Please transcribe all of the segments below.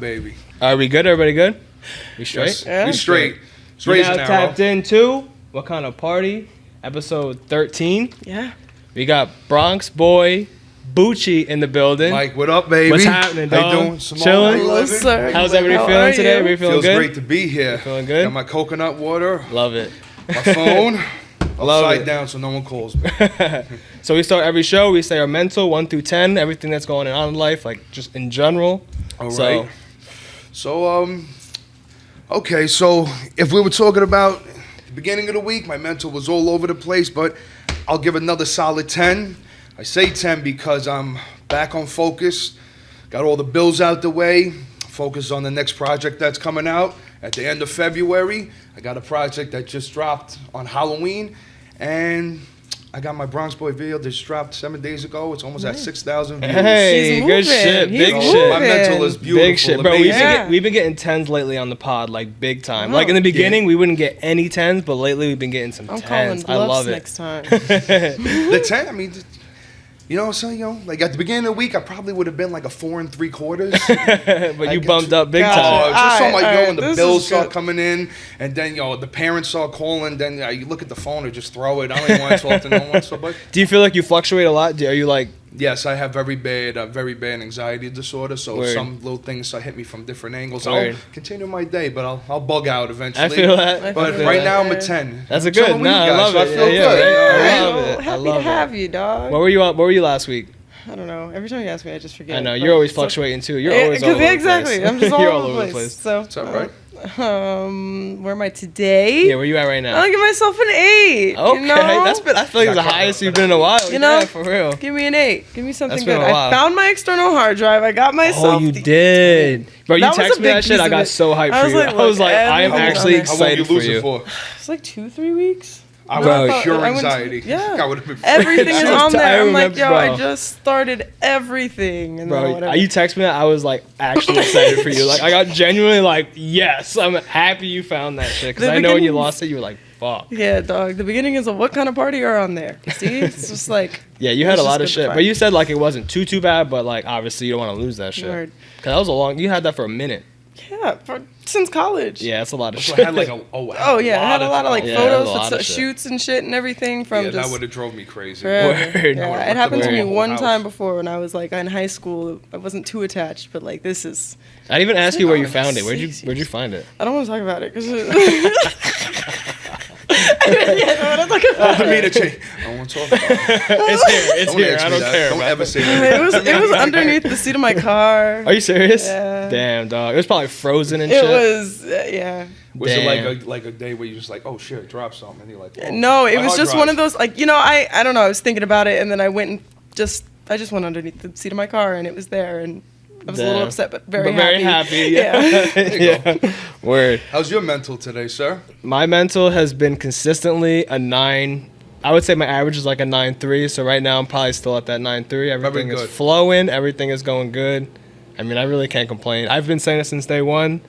baby. Are we good? Everybody good? We straight? Yes, Yeah. we straight. We Straight as now an arrow. tapped into What Kind of Party? Episode 13. Yeah. We got Bronx Boy Bucci in the building. Mike, what up, baby? What's happening, dog? How you doing? Simone, Chilling? how you Hello, living? sir. How's everybody How feeling are today? you? Everybody feeling Feels good? great to be here. Feeling good? Got my coconut water, Love it. my phone, Love upside it. down so no one calls me. So we start every show. We say our mental 1 through 10, everything that's going on in life, like just in general. All So- right. So, okay, so if we were talking about the beginning of the week, my mental was all over the place, but I'll give another solid 10. I say 10 because I'm back on focus, got all the bills out the way, focus on the next project that's coming out at the end of February. I got a project that just dropped on Halloween, and I got my Bronx Boy video that just dropped 7 days ago. It's almost at 6,000 views. Hey, He's good moving. shit. He's Big So shit. my mental is beautiful. Big shit, bro. amazing. We've been getting 10s lately on the pod, like big time. Wow. Like in the beginning, we wouldn't get any 10s, but lately we've been getting some I'm calling 10s. I love bluffs it. next time. The 10, I mean, you know what I'm saying? You know, like at the beginning of the week, I probably would have been like a 4 3/4. But I you get bumped you. up big Gotcha. time. Just so Alright, like, when this the is bills start good. coming in, and then, the parents start calling, then you look at the phone or just throw it. I don't even want to talk to no one. So, but Do you feel like you fluctuate a lot? Are you like, yes, I have very bad anxiety disorder. So Word. some little things hit me from different angles. Word. I'll continue my day, but I'll bug out eventually. I feel that. But I feel right that. now I'm a 10. That's a I'm chilling good. with Nah, you I guys, love so it. I feel Yeah, good. yeah. I Alright, love well, it. I happy love to have it. you, dog. Where were you last week? I don't know. Every time you ask me, I just forget. I know but you're always so- fluctuating too. You're Yeah, always all over the exactly. place. I'm just all You're over the place. So, It's all right. where am I today? Yeah, where you at right now? I'll give myself an 8. Okay, You know? that's been. I feel like it's the highest you've been in a while. You know? Yeah, for real. Give me an 8. Give me something That's been good. a while. I found my external hard drive. I got myself. Oh, you did, bro. You That was text a me that big shit. I piece got of it. so hyped I for was you. like, I was look, like, I am everything's actually on there. How long you excited for lose it you. for? It's like 2-3 weeks. I No, would I have pure went to- anxiety. yeah. I would have been Everything is freaking out. on there. I'm like, remember, yo, bro. I just started everything. And then Bro, whatever. you text me that, I was like actually excited for you. Like I got genuinely like, yes, I'm happy you found that shit. Because The I know when you beginning- lost it, you were like, fuck. Yeah, dog. The beginning is a what kind of party are on there? See, it's just like Yeah, you had It's a lot of just good to shit. find. But you said like it wasn't too bad, but like obviously you don't want to lose that shit. Word. Cause that was a long. You had that for a minute. yeah, since college. Yeah, that's a lot of So shit. I had like Oh yeah, I had a lot of like Yeah, I had a photos lot for of shit. shoots and shit and everything from Yeah, that just would have drove me crazy. forever. Word. Yeah, I would've it happened to ripped me the whole one house. time before when I was like in high school. I wasn't too attached, but like this is. I didn't even ask you where you Oh, found it. Where'd sexy. you find it? I don't want to talk about it because. Yeah, don't talk about For me it. to change. I don't want to talk about it. It's here. It's Don't here. ask I me don't that. care. Don't about ever it. say that. It was underneath the seat of my car. Are you serious? Yeah. Damn, dog. It was probably frozen and It shit. was yeah. Was it Damn. like a day where you're just like, oh shit, I dropped something, and you're like, oh, No, it my was hard just drive. one of those like I don't know. I was thinking about it and then I went and I just went underneath the seat of my car and it was there and I was a little Damn. upset but But very happy. Yeah. There you go. Yeah. Word. How's your mental today, sir? My mental has been consistently a 9. I would say my average is like a 9.3. So right now I'm probably still at that 9.3. Everything is good. flowing. Everything is going good. I mean, I really can't complain. I've been saying it since day one.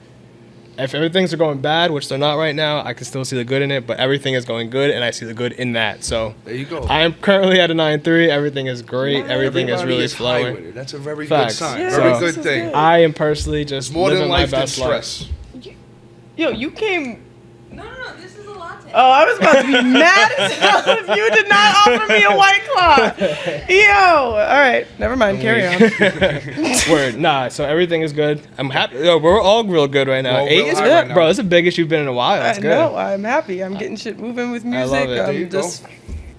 If everything's going bad, which they're not right now, I can still see the good in it. But everything is going good, and I see the good in that. So There you go. I am currently at a 9.3. Everything is great. Yeah, Everything is Everybody really is high with flowing. it. That's a very Facts. good sign. Yeah, very So- good this is thing. good. I am personally just It's more living than my life than best life. stress. Yo, you came. No, this is a latte. Oh, I was about to be mad as hell if you did not offer me a White Claw. Yo, all right, never mind. Carry on. Word. Nah, so everything is good. I'm happy. Yo, we're all real good right now. We're all 8 real is high good. right now. Bro, it's the biggest you've been in a while. That's I good. know. I'm happy. I'm getting shit moving with music. love it. There you I'm go. just,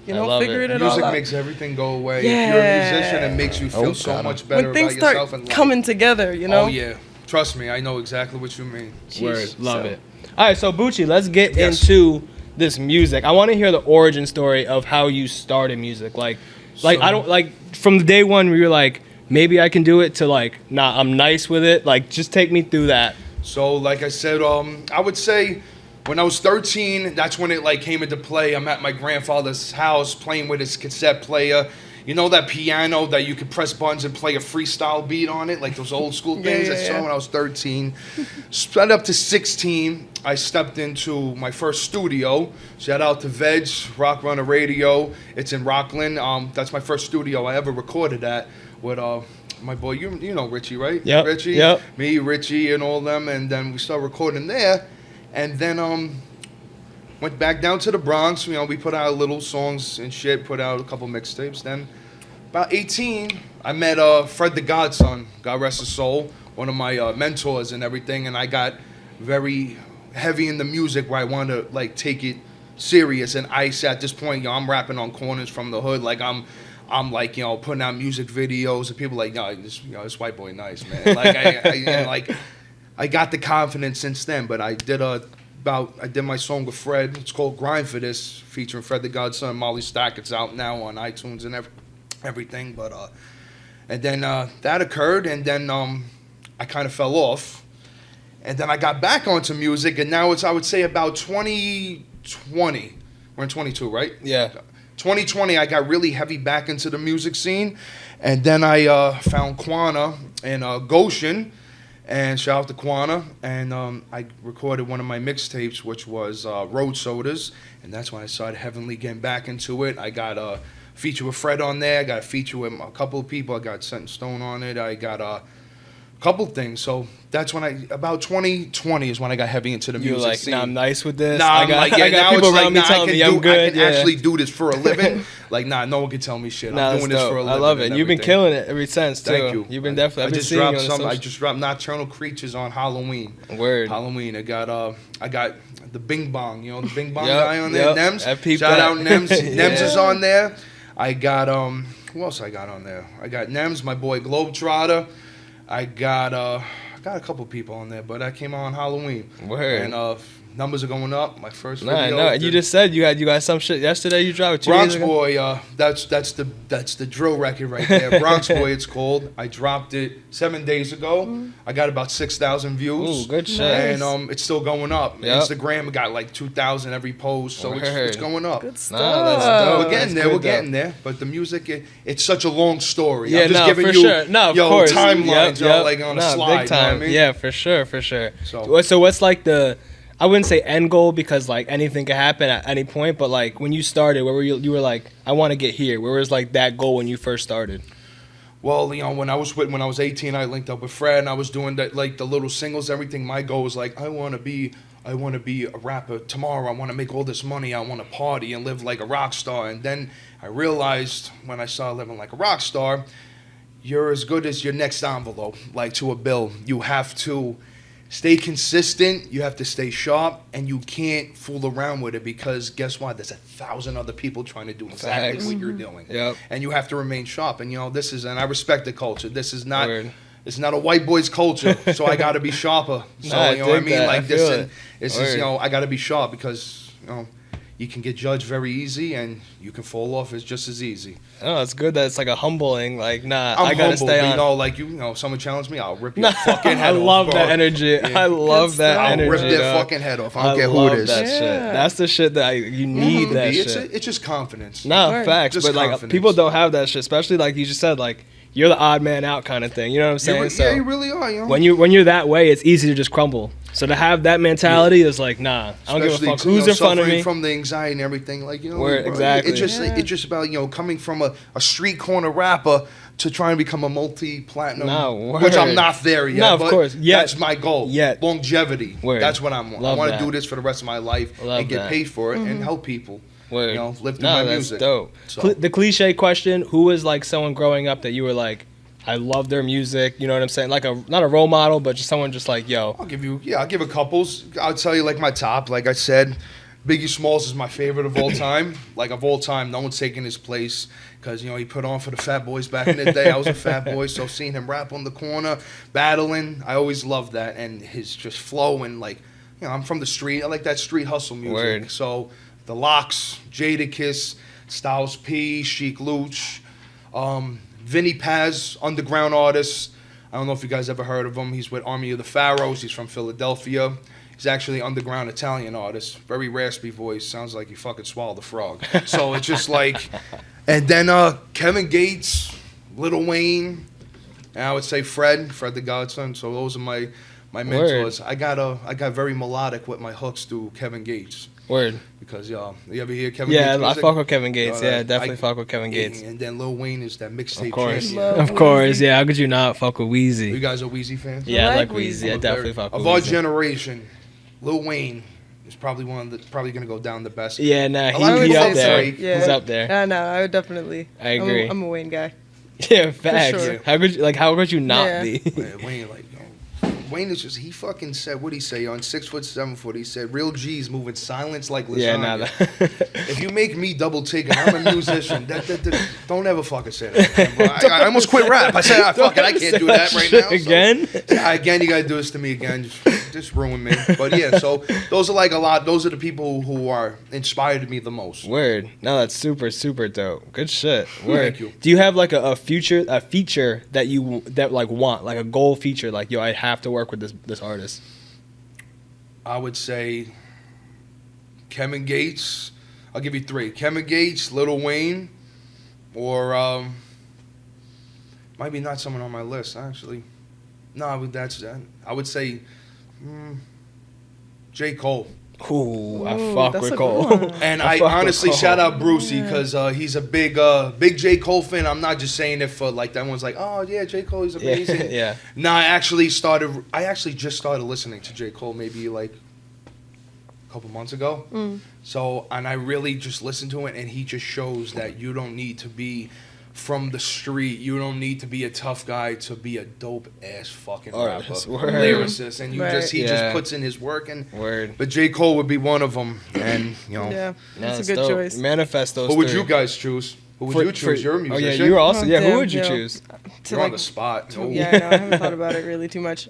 I love figuring it. it all Music out. makes everything go away. If you're a Yeah. musician, it makes you feel Oh, so God. much better When things about yourself start and life. coming together, Oh yeah, trust me, I know exactly what you mean. Word. Jeez, Love so- it. All right, so Bucci, let's get Yes. into this music. I want to hear the origin story of how you started music. Like So- I don't like from the day one where you're like, maybe I can do it to like, nah, I'm nice with it. Like, just take me through that. So like I said, I would say when I was 13, that's when it like came into play. I'm at my grandfather's house playing with his cassette player. You know that piano that you could press buttons and play a freestyle beat on it, like those old school things I saw when I was 13. Spread up to 16, I stepped into my first studio. Shout out to Veg, Rock Runner Radio. It's in Rockland. That's my first studio I ever recorded at with my boy, you know Richie, right? Yep, Richie, yep. me, Richie, and all them, and then we started recording there, and then went back down to the Bronx. You know, we put out little songs and shit, put out a couple mixtapes. Then about 18, I met Fred the Godson, God rest his soul, one of my mentors and everything, and I got very heavy in the music where I wanted to like take it serious. And at this point, you know, I'm rapping on corners from the hood, like I'm like, you know, putting out music videos, and people like, no, this white boy nice, man. Like I got the confidence since then. But I did my song with Fred. It's called Grind for This, featuring Fred the Godson and Molly Stack. It's out now on iTunes and everything. But and then that occurred, and then I kind of fell off. And then I got back onto music, and now it's, I would say, about 2020. We're in 22, right? Yeah. 2020, I got really heavy back into the music scene. And then I found Quana in Goshen. And shout out to Quana. And I recorded one of my mixtapes, which was Road Sodas. And that's when I started heavily getting back into it. I got a feature with Fred on there. I got a feature with a couple of people. I got Set in Stone on it. I got a couple things. So that's when about 2020 is when I got heavy into the You're music like, scene. nah, I'm nice with this. Nah, I got people around me telling me I'm good. I can actually do this for a living. Like, nah, no one can tell me shit. Nah, I'm doing this for a living. I love it. and You've been everything. killing it ever since, too. Thank you. You've been definitely. I just dropped Nocturnal Creatures on Halloween. Word. Halloween. I got the Bing Bong. You know the Bing Bong Yep, guy on there. yep. Nems. I peeped Shout that. out Nems. Nems Yeah. is on there. I got who else I got on there? I got Nems, my boy Globetrotter. I got a couple people on there, but I came out on Halloween. Word. And numbers are going up. My first Nah, video. no, you just said you got some shit yesterday. You dropped 2 Bronx days ago? Boy, that's the drill record right there. Bronx Boy, it's called. I dropped it 7 days ago. I got about 6,000 views. Ooh, good shit. And it's still going up. Yep. Instagram, it got like 2,000 every post, so it's going up. Good stuff. Nah, that's dope. We're getting there. That's We're good, getting there. But the music, it's such a long story. Yeah, I'm just no, giving for you sure. No, of course. timelines, Yep. like on a No, slide. big time. You know what I mean? Yeah, for sure. So- So what's like the? I wouldn't say end goal because like anything could happen at any point, but like when you started, where were you? You were like, I want to get here. Where was like that goal when you first started? Well, you know, when I was 18, I linked up with Fred, and I was doing that, like the little singles, everything. My goal was like, I want to be a rapper tomorrow. I want to make all this money. I want to party and live like a rock star. And then I realized when I started living like a rock star, you're as good as your next envelope, like to a bill. You have to stay consistent, you have to stay sharp, and you can't fool around with it because guess what? There's 1,000 other people trying to do exactly Facts. what you're doing. Yep. And you have to remain sharp. And you know, and I respect the culture. This is not Word. it's not a white boy's culture, so I gotta be sharper. So Nah, I you know what I dig mean? that. Like I this feel and it. this is, Word. you know, I gotta be sharp because, you know, you can get judged very easy and you can fall off as just as easy. Oh, it's good that it's like a humbling. Like, nah, I'm I gotta humble, stay but, on. you know, like you know, someone challenge me, I'll rip your Nah, fucking head I off. love bro. that energy. Yeah. I love that I'll energy. I'll rip their dog. fucking head off. I don't care who love it is. that shit. Yeah. That's the shit that you need. That it's shit. it's just confidence. No, Word. facts. Just But like confidence. people don't have that shit, especially like you just said, like you're the odd man out kind of thing. You know what I'm saying? Yeah, you really are. You know? when you're that way, it's easy to just crumble. So to have that mentality is like, nah, I don't give a fuck you know, who's in front of suffering me. from the anxiety and everything, like you know, Word, bro, exactly. It's just about, you know, coming from a street corner rapper to try and become a multi-platinum, No, which I'm word. not there yet. No, of but course, yet. that's my goal. Yet. Longevity. Word. That's what I want. Love I want to that. do this for the rest of my life Love and get that. paid for it and help people. Word. You know, live through No, my that's music. dope. So- The cliche question: who was like someone growing up that you were like, I love their music. You know what I'm saying? Like not a role model, but just someone just like, yo. I'll give a couples. I'll tell you like my top. Like I said, Biggie Smalls is my favorite of all time. Like of all time, no one's taking his place because, you know, he put on for the Fat Boys back in the day. I was a fat boy, so seeing him rap on the corner, battling, I always loved that. And his just flow and like, you know, I'm from the street. I like that street hustle music. Word. So the Locks, Jadakiss, Styles P, Chic Luch, Vinny Paz, underground artist. I don't know if you guys ever heard of him. He's with Army of the Pharaohs. He's from Philadelphia. He's actually an underground Italian artist. Very raspy voice. Sounds like he fucking swallowed a frog. So it's just like... And then Kevin Gates, Lil Wayne, and I would say Fred the Godson. So those are my my mentors. I got very melodic with my hooks through Kevin Gates. Word. Because you ever hear Kevin Yeah, Gates? I music? fuck with Kevin Gates. You know, Yeah, definitely fuck with Kevin Gates. And then Lil Wayne is that mixtape Of course. champion. Love Of course. Weezy. Yeah, how could you not fuck with You Weezy? guys are Weezy fans? Yeah, I I like like Weezy. Weezy. I definitely fuck with Of our Weezy. generation, Lil Wayne is probably probably gonna go down the best. Yeah, nah, A lot of he people up say there. Drake, Yeah. He's up there. I know. I would definitely. I agree. I'm a Wayne guy. Yeah, facts. sure. How could you not Yeah. be? Wayne, like, Wayne is just, he fucking said, what'd he say? On 6 foot, 7 foot, he said, real G's move in silence like lasagna. Yeah, nah. If you make me double take and I'm a musician, don't ever fucking say that. Bro. I almost quit rap. I said, fuck it, I can't do that right now. So, Again? again, you gotta do this to me again. Just ruin me. But yeah, so those are like a lot. Those are the people who are inspired me the most. Word. No, that's super, super dope. Good shit. Word. Thank you. Do you have like a feature that like want, like a goal feature, like, yo, I have to work with this artist? I would say Kevin Gates. I'll give you 3. Kevin Gates, Lil Wayne, or maybe not someone on my list, actually. No, I would say J. Cole. Ooh, I Ooh, fuck that's with a Cole. good one. And I I fuck with honestly Cole. shout out Brucey because he's a big J. Cole fan. I'm not just saying it for like that one's like, oh yeah, J. Cole is amazing. Yeah. No, I actually just started listening to J. Cole maybe like a couple months ago. So, and I really just listened to it, and he just shows that you don't need to be from the street. You don't need to be a tough guy to be a dope ass fucking Artist, rapper, word. lyricist, and he Right. just Yeah. puts in his work. And Word. but J. Cole would be one of them, and Yeah, No, that's a good choice. Manifest those who would three. you guys choose? Who would you choose? You're a Oh musician. yeah, you're also. Oh, Yeah, who damn, would you yo. choose? To, You're on like, the spot. Oh. Yeah, I know. I haven't thought about it really too much.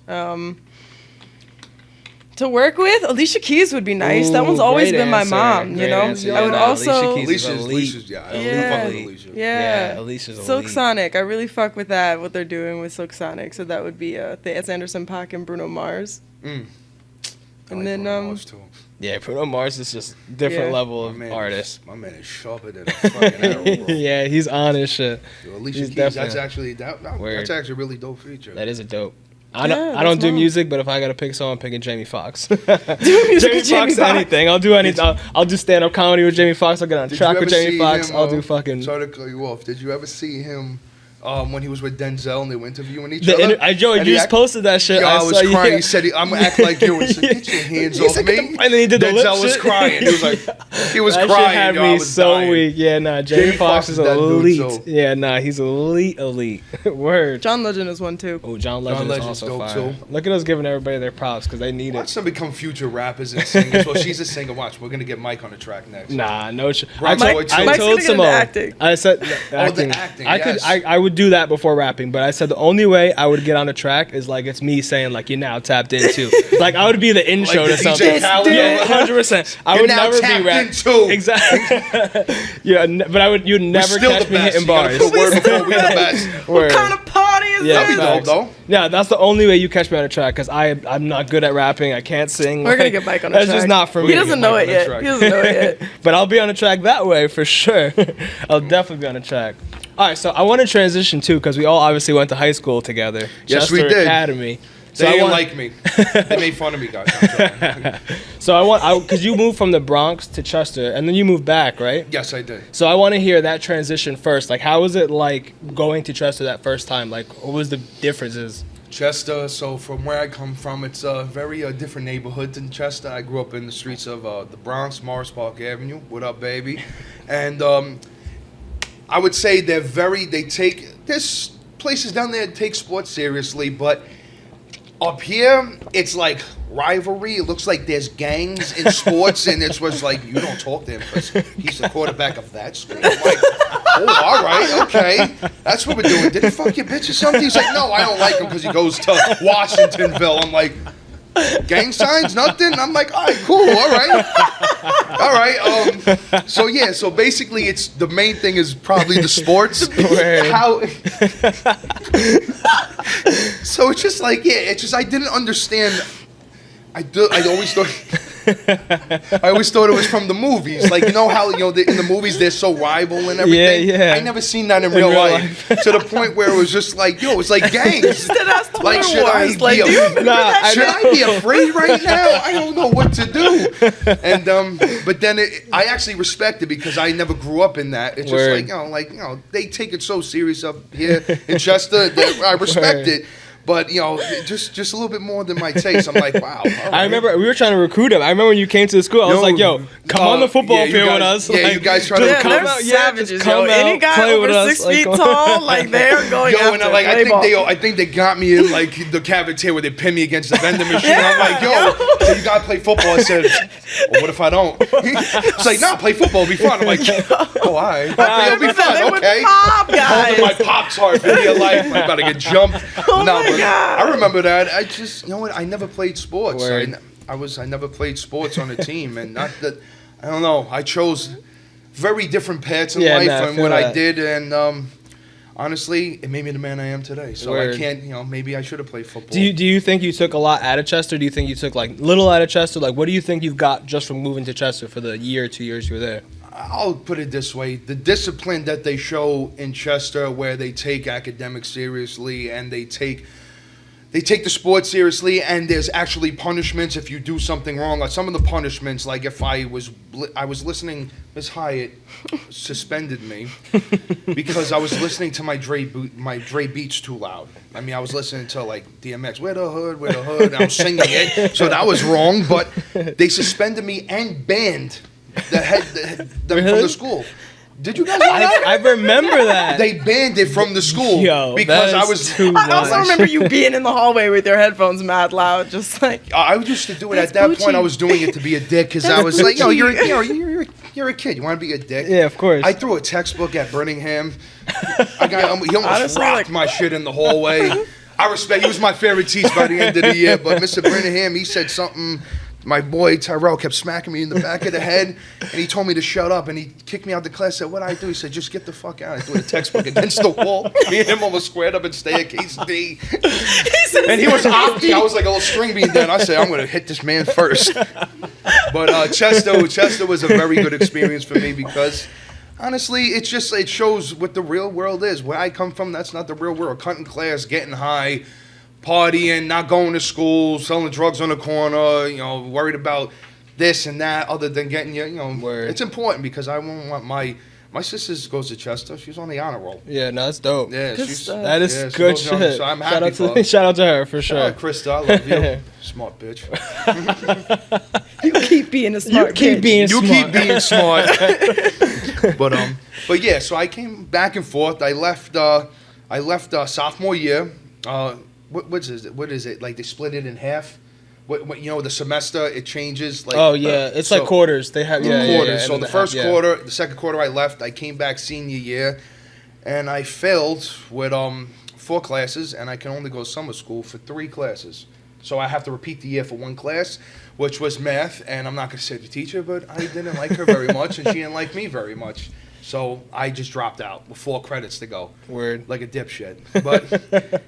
To work with, Alicia Keys would be nice. That Ooh, one's always great been my answer. mom. You Great know, answer. I would Yeah, also. Alicia Keys is elite. Alicia's, yeah, I Yeah. fuck with Alicia. Yeah, Alicia's Silk elite. Sonic. I really fuck with that. What they're doing with Silk Sonic. So that would be Thais Anderson .Paak and Bruno Mars. I And like then Bruno Mars, too. Yeah, Bruno Mars is just different Yeah. level My of man artist. My man is sharper than a fucking arrow, bro. Yeah, he's on his shit. Yo, Alicia He's Keys, definitely- that's actually a really dope feature. That is a dope. Yeah, I don't that's do mine. music, but if I gotta pick someone, I'm picking Jamie Foxx. music Jamie with Jamie Foxx, Foxx. anything. I'll do anything. I'll do stand up comedy with Jamie Foxx. I'll get on a Did track you with ever Jamie see Foxx. him, I'll do fucking. Sorry to cut you off. Did you ever see him when he was with Denzel and they were interviewing each other? Joey, And you he just act- posted that shit. Yo, I was saw you. crying. He said, "I'm gonna act like you." And he said, "Get your hands He off said, me." "Get the-" and then he did the lip Denzel was shit. crying. He was like, he was That crying. shit had yo, I me was so dying. weak. Yeah, nah. Jamie Foxx is that dude, elite. so- Yeah, nah. He's elite. Word. John Legend is one too. Oh, John Legend is Legend's also dope, fire. too. Look at us giving everybody their props because they need Watch it. them become future rappers and singers. Well, she's a singer. Watch, we're gonna get Mike on the track next. Nah, no. Bronx I, Boy told- I too. Mike's told gonna get into Simone. acting. I said the acting, I could. yes. I would do that before rapping, but I said the only way I would get on a track is like it's me saying like you're now tapped into. Like I would be the intro Like to the something. DJ Khaled Yeah, or- 100%. I You're would now never tapped be rap. into. Exactly. Yeah, but you'd We're never still catch the me best. hitting You gotta bars. put word before we're the best. What kind of party is Yeah, That'd be this? dope, facts. though. Yeah, that's the only way you catch me on a track because I'm not good at rapping. I can't sing. We're gonna Like, get Mike on a That's track. just not for me. He doesn't Get know Mike it on the yet. track. He doesn't know it yet. But I'll be on a track that way for sure. I'll definitely be on a track. All right, so I want to transition too because we all obviously went to high school together. Yes, we Chester did. Academy. They I didn't want- like me. They made fun of me, guys. I'm sorry. So because you moved from the Bronx to Chester and then you moved back, right? Yes, I did. So I want to hear that transition first. Like, how was it like going to Chester that first time? Like, what was the differences? Chester, so from where I come from, it's a very different neighborhood than Chester. I grew up in the streets of the Bronx, Morris Park Avenue. What up, baby? And I would say there's places down there that take sports seriously, but up here, it's like rivalry. It looks like there's gangs in sports, and it's was like, you don't talk to him because he's the quarterback of that school. I'm like, oh, all right, okay. That's what we're doing. Did he fuck your bitch or something? He's like, no, I don't like him because he goes to Washingtonville. I'm like, gang signs, nothing? I'm like, all right, cool, all right. All right, so yeah, so basically it's, the main thing is probably the sports. Word. So it's just like, yeah, it's just, I didn't understand. I always thought, I always thought it was from the movies. Like, you know how, in the movies they're so rival and everything? Yeah. I never seen that in real life. To the point where it was just like, it's like gangs. That's Twitter Like, should I wars. Like, be do you remember that should shit? I be afraid right now? I don't know what to do. And but then I actually respect it because I never grew up in that. It's Word. just like, they take it so serious up here in Chester that I respect it. But just a little bit more than my taste. I'm like, wow. All right. I remember we were trying to recruit him. I remember when you came to the school, I was like, "Yo, come on the football you field with guys- us." Yeah, like, you guys try just to Yeah, come they're out. savages, just come yo. out, Any guy play with over us. 6 feet tall, like they're going Yo, after and like play ball. I think they got me in like the cafeteria where they pin me against the vending machine. I'm like, so you gotta play football. I said, well, what if I don't? It's like, nah, play football, it'll be fun. I'm like, oh, all right, it'll be Remember that? They fun. would Okay. mob Holding guys. my Pop-Tart for dear life. I'm about to get jumped. Oh No, my but God. I remember that. I just, you know what? I never played sports. Word. I never played sports on a team, and not that I don't know. I chose very different paths in Yeah, life nah, I and feel what I that. did, and honestly, it made me the man I am today. So Word. I can't, maybe I should have played football. Do you think you took a lot out of Chester? Do you think you took like little out of Chester? Like, what do you think you've got just from moving to Chester for the year or 2 years you were there? I'll put it this way: the discipline that they show in Chester, where they take academics seriously and they take the sport seriously, and there's actually punishments if you do something wrong. Like some of the punishments, like if I was listening, Miss Hyatt suspended me because I was listening to my Dre Beats too loud. I mean, I was listening to like DMX, where the hood, and I was singing it, so that was wrong. But they suspended me and banned them from the school. Did you guys know that? I remember that. They banned it from the school Yo, because that I is was too I also much. remember you being in the hallway with your headphones mad loud, just like. I used to do it That's at that Bucci. point. I was doing it to be a dick because I was like, you're a kid. You want to be a dick? Yeah, of course. I threw a textbook at Birmingham. He almost Honestly, rocked like- my shit in the hallway. I respect. He was my favorite teacher by the end of the year. But Mr. Birmingham, he said something. My boy Tyrell kept smacking me in the back of the head, and he told me to shut up, and he kicked me out the class. Said, "What'd I do?" He said, "Just get the fuck out." I threw the textbook against the wall. Me and him almost squared up in staircase D. And he was octi. I was like a little string bean then. I said, I'm going to hit this man first. But Chester was a very good experience for me because, honestly, it shows what the real world is. Where I come from, that's not the real world. Cutting class, getting high, partying, not going to school, selling drugs on the corner, worried about this and that other than getting Word. It's important because I won't want my sister goes to Chester. She's on the honor roll. Yeah, no, that's dope. Yeah, Good she's stuff. That is yeah, she good goes on, shit. so I'm shout, happy out for to, her. shout out to her for Shout out, sure. Krista, I love you. Smart bitch. You keep being a smart keep kid. being You smart. keep being smart. But yeah, so I came back and forth. I left sophomore year. What is it? Like they split it in half. What the semester it changes. Like Oh yeah, it's like quarters. They have quarters. yeah, So and the first yeah. quarter, the second quarter I left. I came back senior year, and I failed with 4 classes, and I can only go summer school for 3 classes. So I have to repeat the year for 1 class, which was math. And I'm not going to say the teacher, but I didn't like her very much, and she didn't like me very much. So I just dropped out with 4 credits to go, Word. like a dipshit. But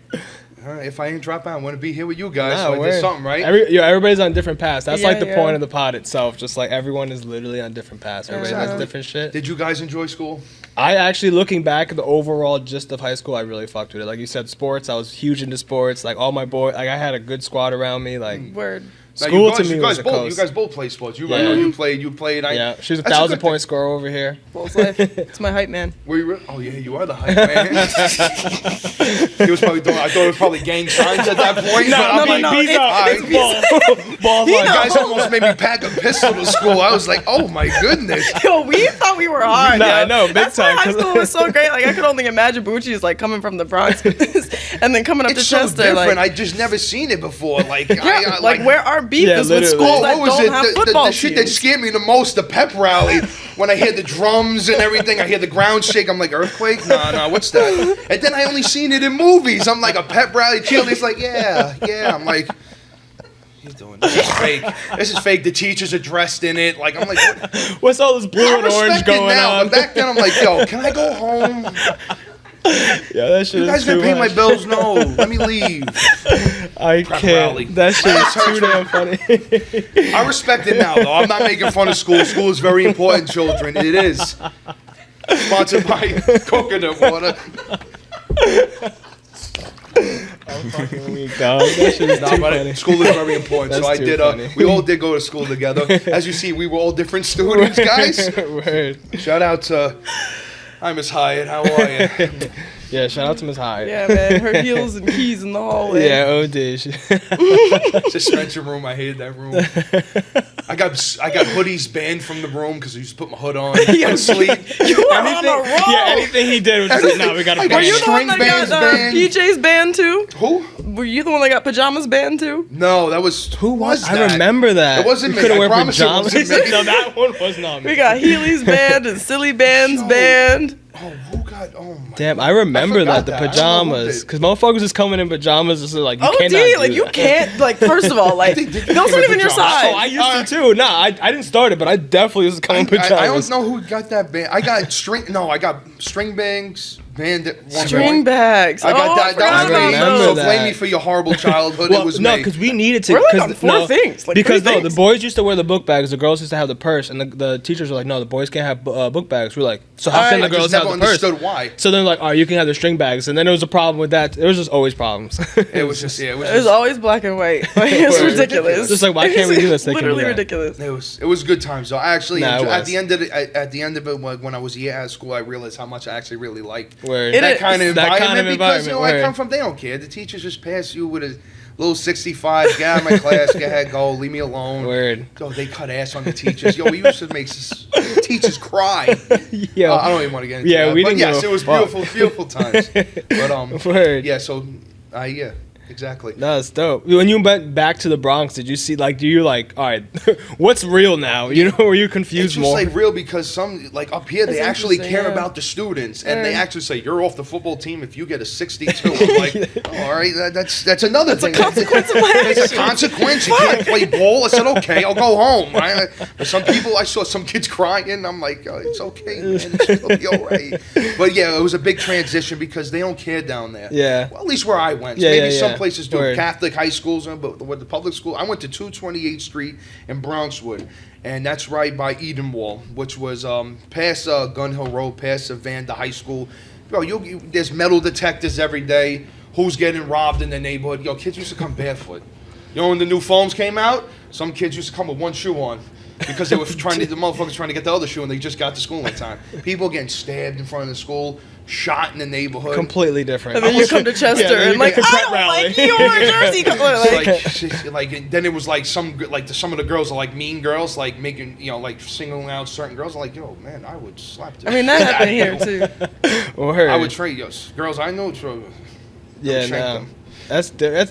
if I ain't drop out, I want to be here with you guys. Nah, So I word. did something right. Everybody's on different paths. That's Yeah, like the yeah. point of the pod itself. Just like everyone is literally on different paths. Everybody Exactly. does different shit. Did you guys enjoy school? I actually, looking back at the overall gist of high school, I really fucked with it. Like you said, sports. I was huge into sports. Like all my boys, like I had a good squad around me. Like Word. Now, school you to guys, me you was guys a both, coast. You guys both played sports. You, Yeah. I know you played. Yeah, she's a That's a 1,000 good point thing. scorer over here. Bulls life. It's my hype man. Were you oh yeah, you are the hype man. He was probably doing. I thought it was probably gang signs at that point. but I'm like, no, Bees it's- up. it's Balls You like guys almost made me pack a pistol to school. I was like, oh my goodness. Yo, we thought we were hard. Nah, yo. I know, big That's why time, high 'cause- school was so great. Like I could only imagine Bucci is like coming from the Bronx and then coming up It's to so Chester. different. Like, I just never seen it before. Like, yeah, like where our beef Yeah, is with literally. schools that what was don't it? have The football shit that teams. scared me the most, the pep rally. When I hear the drums and everything, I hear the ground shake. I'm like, earthquake? Nah, what's that? And then I only seen it in movies. I'm like, a pep rally cheerleader's like, yeah. I'm like, what are you doing? This is fake. This is fake. The teachers are dressed in it. Like, I'm like, what? What's all this blue I and orange respect it going now, on? but back then I'm like, yo, can I go home? Yeah, that shit You guys is didn't too pay my much. bills? No. Let me leave. I Prep can't. rally. That shit is too damn funny. I respect it now, though. I'm not making fun of school. School is very important, children. It is. Sponsored by coconut water. I'm fucking weak, dog. That shit is Nah, too but funny. school is very important. So That's I too did. funny. We all did go to school together. As you see, we were all different students, guys. Word. Shout out to. Hi, Miss Hyatt. How are you? Yeah, shout out to Miss Hyde. Yeah, man. Her heels and keys in the hallway. Yeah, OD. Suspension room. I hated that room. I got hoodies banned from the room because I used to put my hood on. Yo, Go to sleep. You are on a roll. Yeah, anything he did was just like, no, we gotta Were Were ban you it. the one that String bands got banned. PJs banned too? Who? Were you the one that got pajamas banned too? No, that was who was that? I remember that. It wasn't you me. couldn't I wear promise it pajamas. wasn't me. No, that one was not me. We got Heelys banned and silly bands Yo. banned. Oh, who got? Oh my. Damn, God. I remember forgot that, the I don't know who pajamas. did. Because motherfuckers is coming in pajamas. It's like, you Oh, cannot D, do like you that. can't. Like first of all, like Did you those came aren't in even your pajamas? size. Oh, I used to too. Nah, I didn't start it, but I definitely used to come in pajamas. I don't know who got that band. I got string bangs banned at one String point. bags. I got that. forgot That was about me. remember those. So that. blame me for your horrible childhood. Well, it was no, me. because we needed to. We're like 'cause on four things, like because three no, the things. boys used to wear the book bags. The girls used to have the purse, and the teachers were like, "No, the boys can't have book bags." We're like, "So how can I the girls just never have the purse?" understood why. So they're like, "All right, you can have the string bags." And then there was a problem with that. There was just always problems. It was just It was always black and white. Like, it's Word. ridiculous. Just like, why can't we do this? They can do Literally that. ridiculous. It was good times. So I actually Nah, it enjoyed, was. at the end of it when I was a year out of school, I realized how much I actually really liked Word. It that is. kind of That environment kind of because you know I environment, come word. from. They don't care. The teachers just pass you with a little 65. Get out of my class. Go ahead, go. Leave me alone. Word. Yo, they cut ass on the teachers. Yo, we used to make teachers cry. Yo. I don't even want to get into Yeah, that. we but didn't yes, give a it was fuck. beautiful times. But Word. yeah. So yeah, exactly. No, it's dope. When you went back to the Bronx, did you see like? Do you like? All right, what's real now? You know, were you It's confused just more? like real because some like up here they That's actually interesting, care yeah. about the students and they Yeah. actually say you're off the football team if you get a 62. I'm like, oh, all right, that's another thing. consequence of my It's a actions. consequence. You can't play ball. I said okay, I'll go home. But some people, I saw some kids crying. I'm like, oh, it's okay, man. It'll be all right. But yeah, it was a big transition because they don't care down there. Yeah. Well, at least where I went. Yeah, Maybe yeah, some yeah. places do. Word. Catholic high schools, but with the public school, I went to 228th Street in Bronxwood, and that's right by Edenwall, which was past Gun Hill Road, past Vanda High School. Bro, there's metal detectors every day. Who's getting robbed in the neighborhood? Yo, kids used to come barefoot. You know when the new phones came out, some kids used to come with one shoe on. Because they were the motherfuckers trying to get the other shoe and they just got to school in time. People getting stabbed in front of the school, shot in the neighborhood. Completely different. And then you come to Chester Yeah, then and you like, get a I prep don't rally. like your jersey color. Like, And then it was like some of the girls are like mean girls, like making like singling out certain girls. I'm like, yo, man, I would slap this. I mean, that shit happened here out of you. too. Word. I would trade girls I know. Yeah, shank no. them.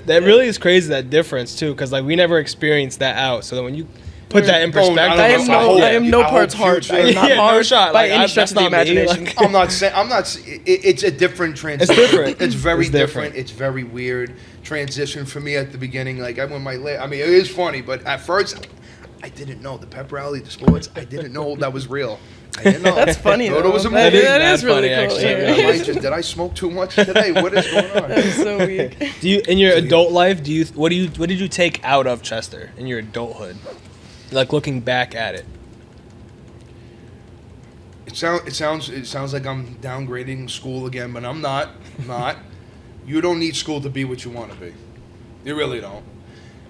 That really is crazy, that difference too, because like we never experienced that out. So then when you put that in Don't- I perspective, don't I know. am it's I no, hope- I am no I parts hope hard. future- I am not Yeah, no hard shot. by Like, any I- stretch that's of the not me. imagination. Like- I'm not saying it's a different transition. different. It's very It's different. different. It's very weird transition for me at the beginning. Like I went I mean, it is funny, but at first I didn't know the pep rally, the sports. I didn't know that was real. I didn't know. That's funny. Thought though. it was a That- movie. that That is really funny, cool. actually. Yeah. Did I smoke too much today? What is going on? That's so weak. Do you, in your adult life, what did you take out of Chester in your adulthood? Like looking back at it. It sounds like I'm downgrading school again, but I'm not. I'm not. You don't need school to be what you want to be. You really don't.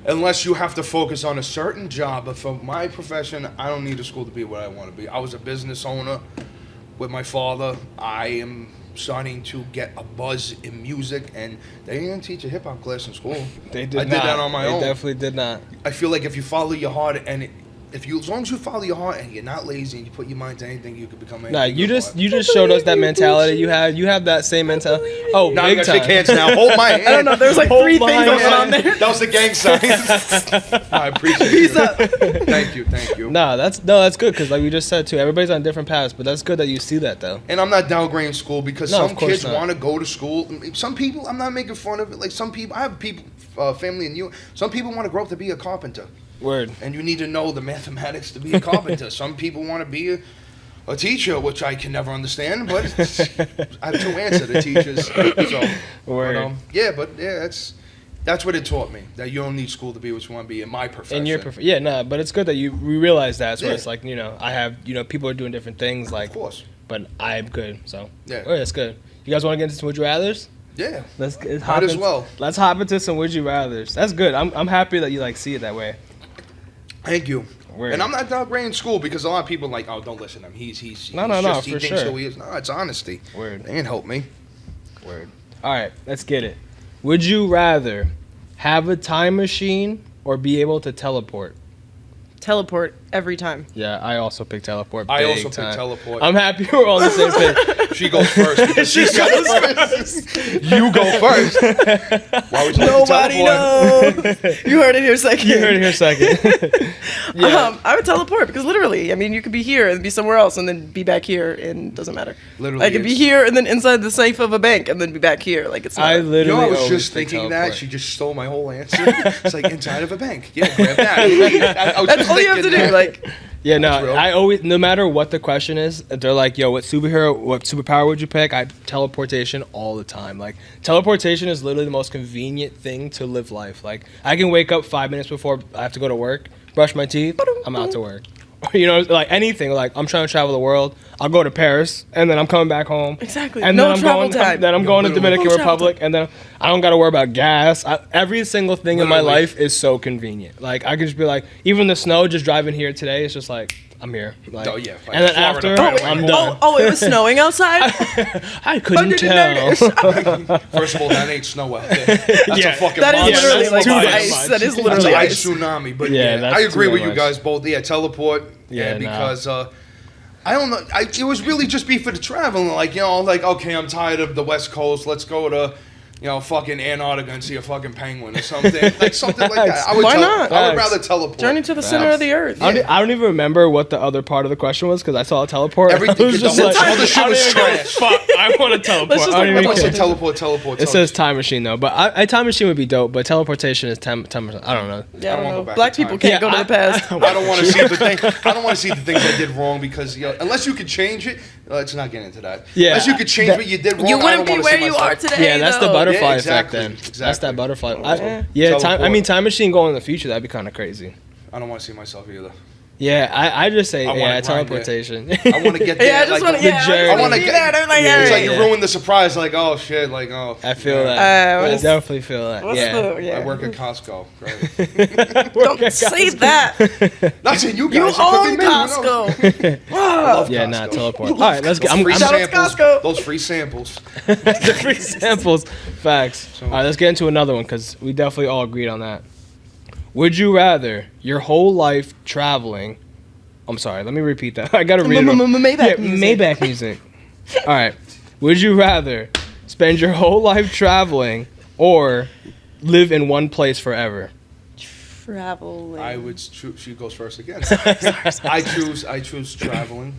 Unless you have to focus on a certain job. But for my profession, I don't need a school to be what I want to be. I was a business owner with my father. I am starting to get a buzz in music, and they didn't teach a hip hop class in school. They did I not. did that on my own. They definitely did not. I feel like if you follow your heart and as long as you follow your heart and you're not lazy and you put your mind to anything, you could become anything. Nah, you want. just showed us that mentality. You have that same mentality. Oh, Now you big gotta shake time. hands now. Hold my hand. I don't know. There's like Hold 3 my things going hand. on there. That was the gang sign. I appreciate Peace you. up. Thank you. Nah, that's good because like we just said too, everybody's on different paths, but that's good that you see that though. And I'm not downgrading school because No, of some course kids not. want to go to school. Some people, I'm not making fun of it. Like some people, I have people, family in you. Some people want to grow up to be a carpenter. Word. And you need to know the mathematics to be a carpenter. Some people want to be a teacher, which I can never understand, but I have two answer to teachers. So, Word. That's what it taught me, that you don't need school to be what you want to be in my profession. In your yeah, no, but it's good that we realize that. So Yeah. it's like, I have, people are doing different things, like, Of course. but I'm good. So Yeah. All right, that's good. You guys want to get into some would you rather's? Yeah. Let's Might as well. Let's hop into some would you rather's. That's good. I'm happy that you like see it that way. Thank you. Word. And I'm not downgrading school because a lot of people are like, oh, don't listen to him. He's No, just, he for thinks sure. who he is. No, it's honesty. Word. They ain't help me. Word. All right, let's get it. Would you rather have a time machine or be able to teleport? Teleport every time. Yeah, I also pick teleport. I big also pick time. teleport. I'm happy we're all on the same page. She goes first because she goes first. You go first. Why would you Nobody teleport? knows. You heard it here second. You heard it here second. Yeah. I would teleport because literally, I mean, you could be here and be somewhere else and then be back here and it doesn't matter. Literally, I could be it's- here and then inside the safe of a bank and then be back here. Like it's not. I You literally know, I was always just pick thinking that. teleport. She just stole my whole answer. It's like inside of a bank. Yeah, grab that. I was That's just all you have to thinking do. that. Like, Yeah, That's no, real. I always, no matter what the question is, they're like, yo, what superpower would you pick? I teleportation all the time. Like, teleportation is literally the most convenient thing to live life. Like, I can wake up 5 minutes before I have to go to work, brush my teeth, I'm out to work. Like anything. Like, I'm trying to travel the world. I'll go to Paris, and then I'm coming back home. Exactly. And No then I'm travel going, time. Then I'm No, going to literally. Dominican No travel Republic, and then I don't got to worry about gas. Every single thing in my Literally. life is so convenient. Like, I can just be like, even the snow, just driving here today, it's just like, I'm here. Like, Oh, yeah, like and then Florida, after, right away. I'm done. oh, it was snowing outside. I couldn't tell. First of all, that ain't snow out there. That's Yeah. a fucking That is monster. literally that's like too ice. much. That is That's literally an ice ice. tsunami. But Yeah, yeah, that's I agree too with you much. guys both. Yeah, teleport. Yeah, Yeah, because I don't know. It was really just be for the traveling. Like, okay, I'm tired of the West Coast. Let's go to, fucking Antarctica and see a fucking penguin or something. Like something like that. I would Why not? I would Facts. rather teleport. Journey to the center of the earth. I don't even remember what the other part of the question was because I saw a teleport. Everything- I was just the whole like, time other shit I don't was even give a trash. fuck. I want to teleport. Let's just I don't talk even about I care. said teleport. It says time machine though, but I time machine would be dope. But teleportation is 10%. I don't know. Yeah, I I don't wanna know. go back Black in people time. can't go to the past. I don't want to see the thing. I don't want to see the things I did wrong because unless you could change it, let's not get into that. Yeah, unless you could change that- what you did wrong, You I wouldn't don't be wanna where see you myself. are today. Yeah, that's the though. butterfly Yeah, effect. exactly, Then that's exactly. that butterfly. Yeah. Yeah, Teleport. time machine going in the future. That'd be kind of crazy. I don't want to see myself either. Yeah, I just say I wanna grind it. teleportation. I want to get there. Yeah, I just want to. the Yeah, journey. I I want to see get. that. I'm like, Yeah, It's all like right. you ruined the surprise. Like, oh shit. Like, oh. I feel yeah. that. what I is- definitely feel that. What's Yeah. the? Yeah. I work at Costco. Right? Don't say that. Not saying you You guys. it could be own me, who knows? Costco. I love Yeah, Costco. not teleport. All right, let's get. Those free Shout out to samples. Costco. Those free samples. the free samples. Facts. So- All right, let's get into another one because we definitely all agreed on that. Would you rather your whole life traveling? I'm sorry, let me repeat that. I gotta read it. Maybach music. Maybach music. All right. Would you rather spend your whole life traveling or live in one place forever? Traveling. I would choose. She goes first again. I choose traveling.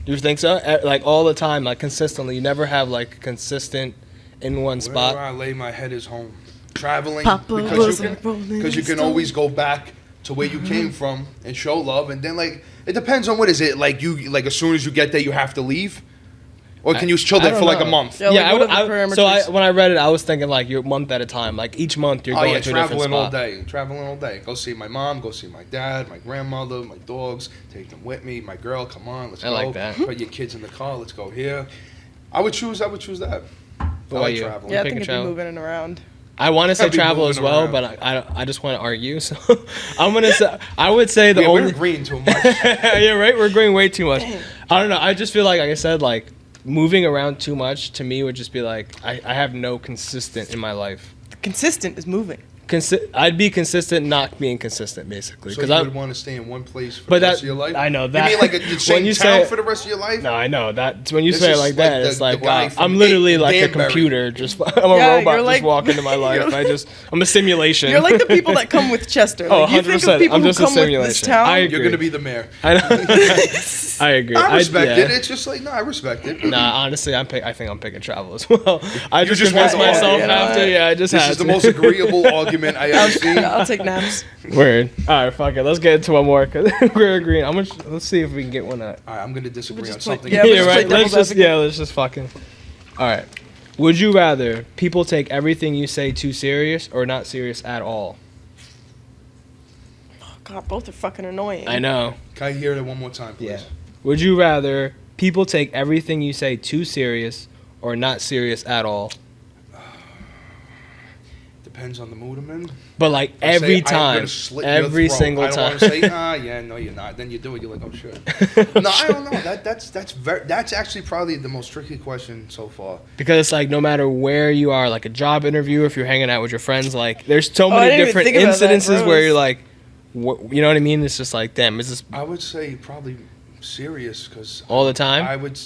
Do you think so? Like all the time, like consistently. You never have like consistent in one spot. Wherever I lay my head is home. Traveling Papa was because a rolling you can stone. always go back to where you came from and show love, and then like it depends on what is it like you like as soon as you get there you have to leave, or can you chill I there don't for like a know. month? Yeah, like, what are the parameters? When I read it, I was thinking like you're month at a time. Like each month you're Oh going yeah, to a different traveling all spot. day. Traveling all day. Go see my mom. Go see my dad, my grandmother, my dogs. Take them with me. My girl, come on, let's I go. like that. Put your kids in the car. Let's go here. I would choose that. What I about like you? traveling. Yeah, I Pick think a it'd be travel. moving and around. I want to say I'd be travel as moving well, around. but I just want to argue. So I'm gonna say I would say the Yeah, only. we're agreeing too much. Yeah, right. We're agreeing way too much. I don't know. I just feel like I said, like moving around too much to me would just be like I have no consistent in my life. Consistent is moving. I'd be consistent, not being consistent, basically. So Because you I would want to stay in one place for But the rest that- of your life? I know that- You mean like the when same you town say- for the rest of your life? No, I know that when you This say it is like like that, the- it's like the guy wow, from I'm literally like a Danbury. computer. Just I'm a Yeah, robot you're like- just walking into my life. I'm a simulation. You're like the people that come with Chester. Oh, Like, you think 100%. of people I'm who just a come with this simulation. town. I You're agree. going to be the mayor. I know. I agree. I respect yeah. it. It's just like, no, I respect it. Nah, honestly, I think I'm picking travel as well. I You just just convinced want to myself argue. after. Yeah, I just This had is the to. most agreeable argument argument I ever seen. I'll take naps. Word. All right, fuck it. Let's get into one more because we're agreeing. Let's see if we can get one out. All right, I'm gonna disagree on just play- something. yeah, we Yeah, just right. play Let's devil's just let's just fucking. All right. Would you rather people take everything you say too serious or not serious at all? Oh, God, both are fucking annoying. I know. Can I hear that one more time, please? Yeah. Would you rather people take everything you say too serious or not serious at all? Depends on the mood I'm in. But like If I say, every I'm time, gonna slit your every throat, single I don't time. want to say, yeah, no, you're not. Then you do it. You're like, oh shit. No, I don't know. That's actually probably the most tricky question so far. Because it's like no matter where you are, like a job interview, if you're hanging out with your friends, like there's so I many didn't even different think about that, incidences where gross. you're like, you know what I mean? It's just like, damn, is this I would say probably serious because all the time? I would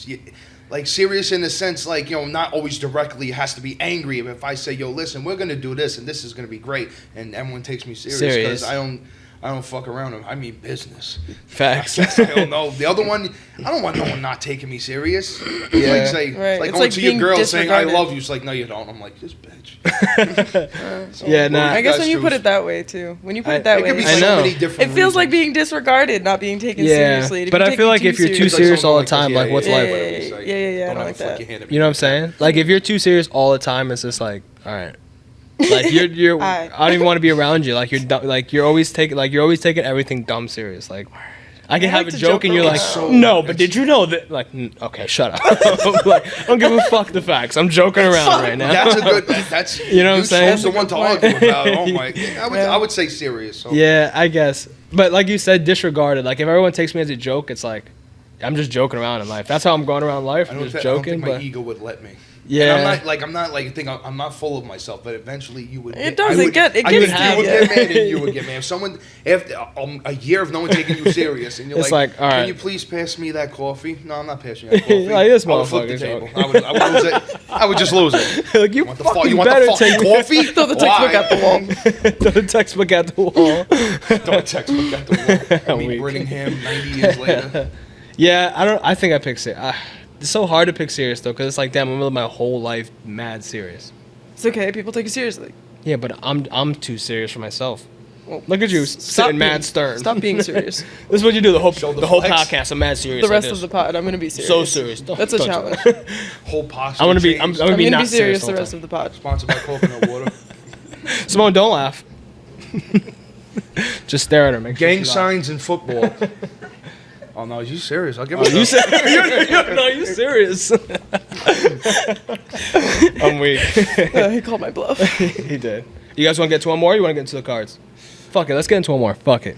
like serious in the sense like not always directly. It has to be angry. If I say yo, listen, we're gonna do this and this is gonna be great, and everyone takes me serious because I don't fuck around. I mean business. Facts. I don't know. The other one, I don't want no one not taking me serious. It's Yeah. like say, Right. like It's going like to your being girl saying I disregarded. love you. She's like, no, you don't. I'm like, this bitch. So, Yeah, nah. I guess guys when you choose. put it that way, too. When you put I- it that It could be way, I so know. many different. it feels like reasons. being disregarded, not being taken Yeah, seriously. And if but you I take feel me like if you're too seriously- serious all the Like, time, yeah, like what's yeah, life? yeah, Yeah, it's like, yeah, I don't don't ever like flick that. your hand at me You know what I'm like saying? Like if you're too serious all the time, it's just like, all right. Like you're I don't even want to be around you. Like you're dumb, like you're always taking everything dumb serious. Like I can I have like a to joke joke and you're around. like, So- no, but did you know that? Like, okay, shut up. Like I don't give a fuck the facts. I'm joking around right now. That's a good. That's You know what I'm saying? That's the one to That's a argue good about. Oh my! Yeah. I would say serious. So. Yeah, I guess. But like you said, disregarded. Like if everyone takes me as a joke, it's like I'm just joking around in life. That's how I'm going around life. I I'm don't, just I don't joking. think my But ego would let me. yeah, And I'm not like I'm not full of myself, but eventually you would. It doesn't get- it I gets would, to you would you. get mad and you would get mad. If someone after a year of no one taking you serious and you're It's like, like, all can right. you please pass me that coffee? No, I'm not passing you that coffee. Like, this I would flip the motherfucker's table. joking. I would lose it. I would just lose it. like you Want the fucking you want better the fucking take coffee? Throw the textbook Why? at the wall. Throw the textbook at the wall. Throw a textbook at the wall. Me Weak. Brittingham 90 years later. Yeah, I think I picked serious. It's so hard to pick serious though, because it's like, damn, I'm gonna live my whole life mad serious. It's okay. People take it seriously. Yeah, but I'm too serious for myself. Well, Look at you, stop sitting being- mad stern. Stop being serious. This is what you do the whole Shoulder whole flex. podcast. I'm mad serious. The rest like of this. the pod, I'm gonna be serious. So serious. That's a Don't challenge. you- Whole posture. I'm gonna be. changed. I'm gonna I'm be gonna not be serious the whole rest time. of the pod. Sponsored by coconut water. Simone, don't laugh. Just stare at her. Make sure Gang she laughs. signs in football. Oh no, you serious? I'll give Oh, it. you serious? No, you serious? I'm weak. He called my bluff. He did. You guys want to get to one more? Or you want to get into the cards? Fuck it. Let's get into one more. Fuck it.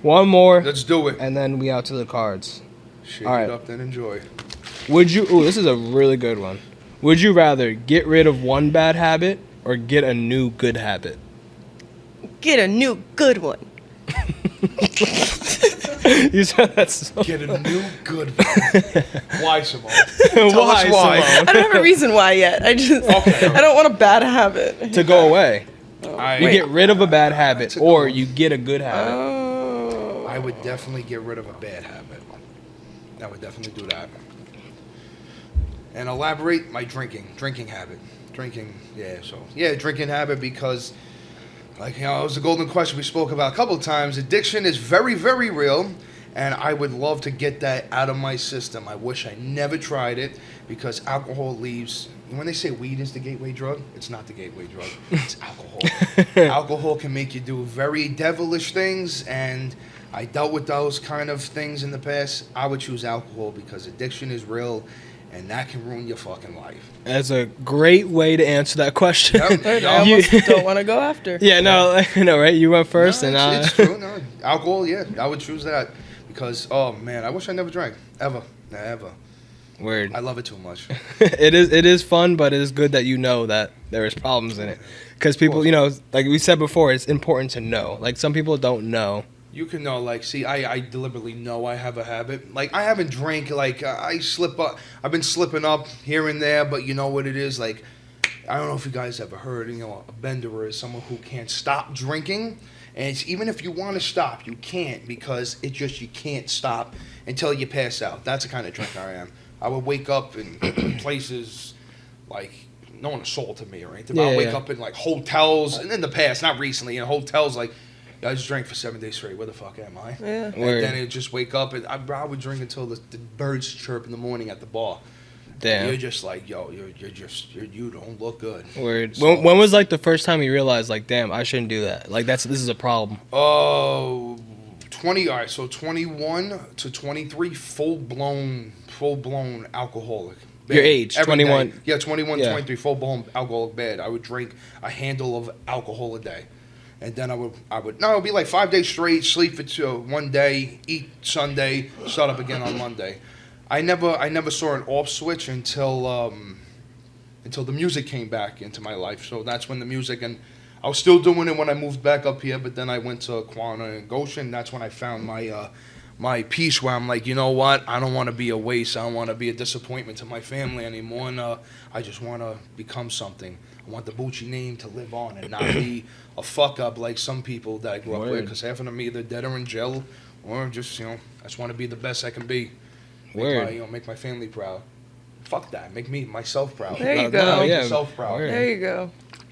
One more, Let's do it. and then we out to the cards. Shake All right. it up, then enjoy. Would you? Ooh, this is a really good one. Would you rather get rid of one bad habit or get a new good habit? Get a new good one. You said that's so Get a new good one. Why, Simone? why, us why. Simone? I don't have a reason why yet. I just Okay. I don't want a bad habit. To go away. I, You get rid of a bad habit, That's a good or one. you get a good habit. Oh. I would definitely get rid of a bad habit. I would definitely do that. And elaborate my drinking habit. Drinking habit because, like, it was a golden question we spoke about a couple of times. Addiction is very, very real, and I would love to get that out of my system. I wish I never tried it because alcohol leaves. When they say weed is the gateway drug, it's not the gateway drug. It's alcohol. Alcohol can make you do very devilish things, and I dealt with those kind of things in the past. I would choose alcohol because addiction is real, and that can ruin your fucking life. That's a great way to answer that question. Yep. I You- almost don't want to go after. Yeah, no, no, right? You went first, No, and it's true. No, alcohol, yeah, I would choose that because, oh man, I wish I never drank ever. Word. I love it too much. It is fun, but it is good that you know that there is problems in it, because people, you know, like we said before, it's important to know. Like some people don't know. You can know, like, see, I deliberately know I have a habit. Like, I haven't drank, like, I slip up. I've been slipping up here and there, but you know what it is? Like, I don't know if you guys ever heard, you know, a bender is someone who can't stop drinking. And it's, even if you want to stop, you can't because it just, you can't stop until you pass out. That's the kind of drinker I am. I would wake up in places, like, one assaulted me or anything. Yeah, I'll wake yeah. up in like hotels, and in the past, not recently, in hotels like. I just drank for 7 days straight. Where the fuck am I? Yeah. And Word. then it just wake up, and I would drink until the birds chirp in the morning at the bar. Damn. You're just like, yo, you don't look good. Word. So- When was like the first time you realized like, damn, I shouldn't do that? Like this is a problem. Oh, 20. All right, so 21 to 23, full blown alcoholic. Bad. Your age, Every 21. day. Yeah, 21, Yeah. 23, full blown alcoholic bad. I would drink a handle of alcohol a day. And then it would be like 5 days straight, sleep for 1 day, eat Sunday, start up again on Monday. I never saw an off switch until the music came back into my life. So that's when the music, and I was still doing it when I moved back up here, but then I went to Quanah and Goshen. That's when I found my peace where I'm like, you know what? I don't want to be a waste. I don't want to be a disappointment to my family anymore. And I just want to become something. I want the Bucci name to live on and not be a fuck up like some people that I grew up with. Word. Because half of them either dead or in jail, or just I just want to be the best I can be. Word. Make my family proud. Fuck that. Make myself proud. There you No, go. no, Make yeah. yourself proud. Word. There you go.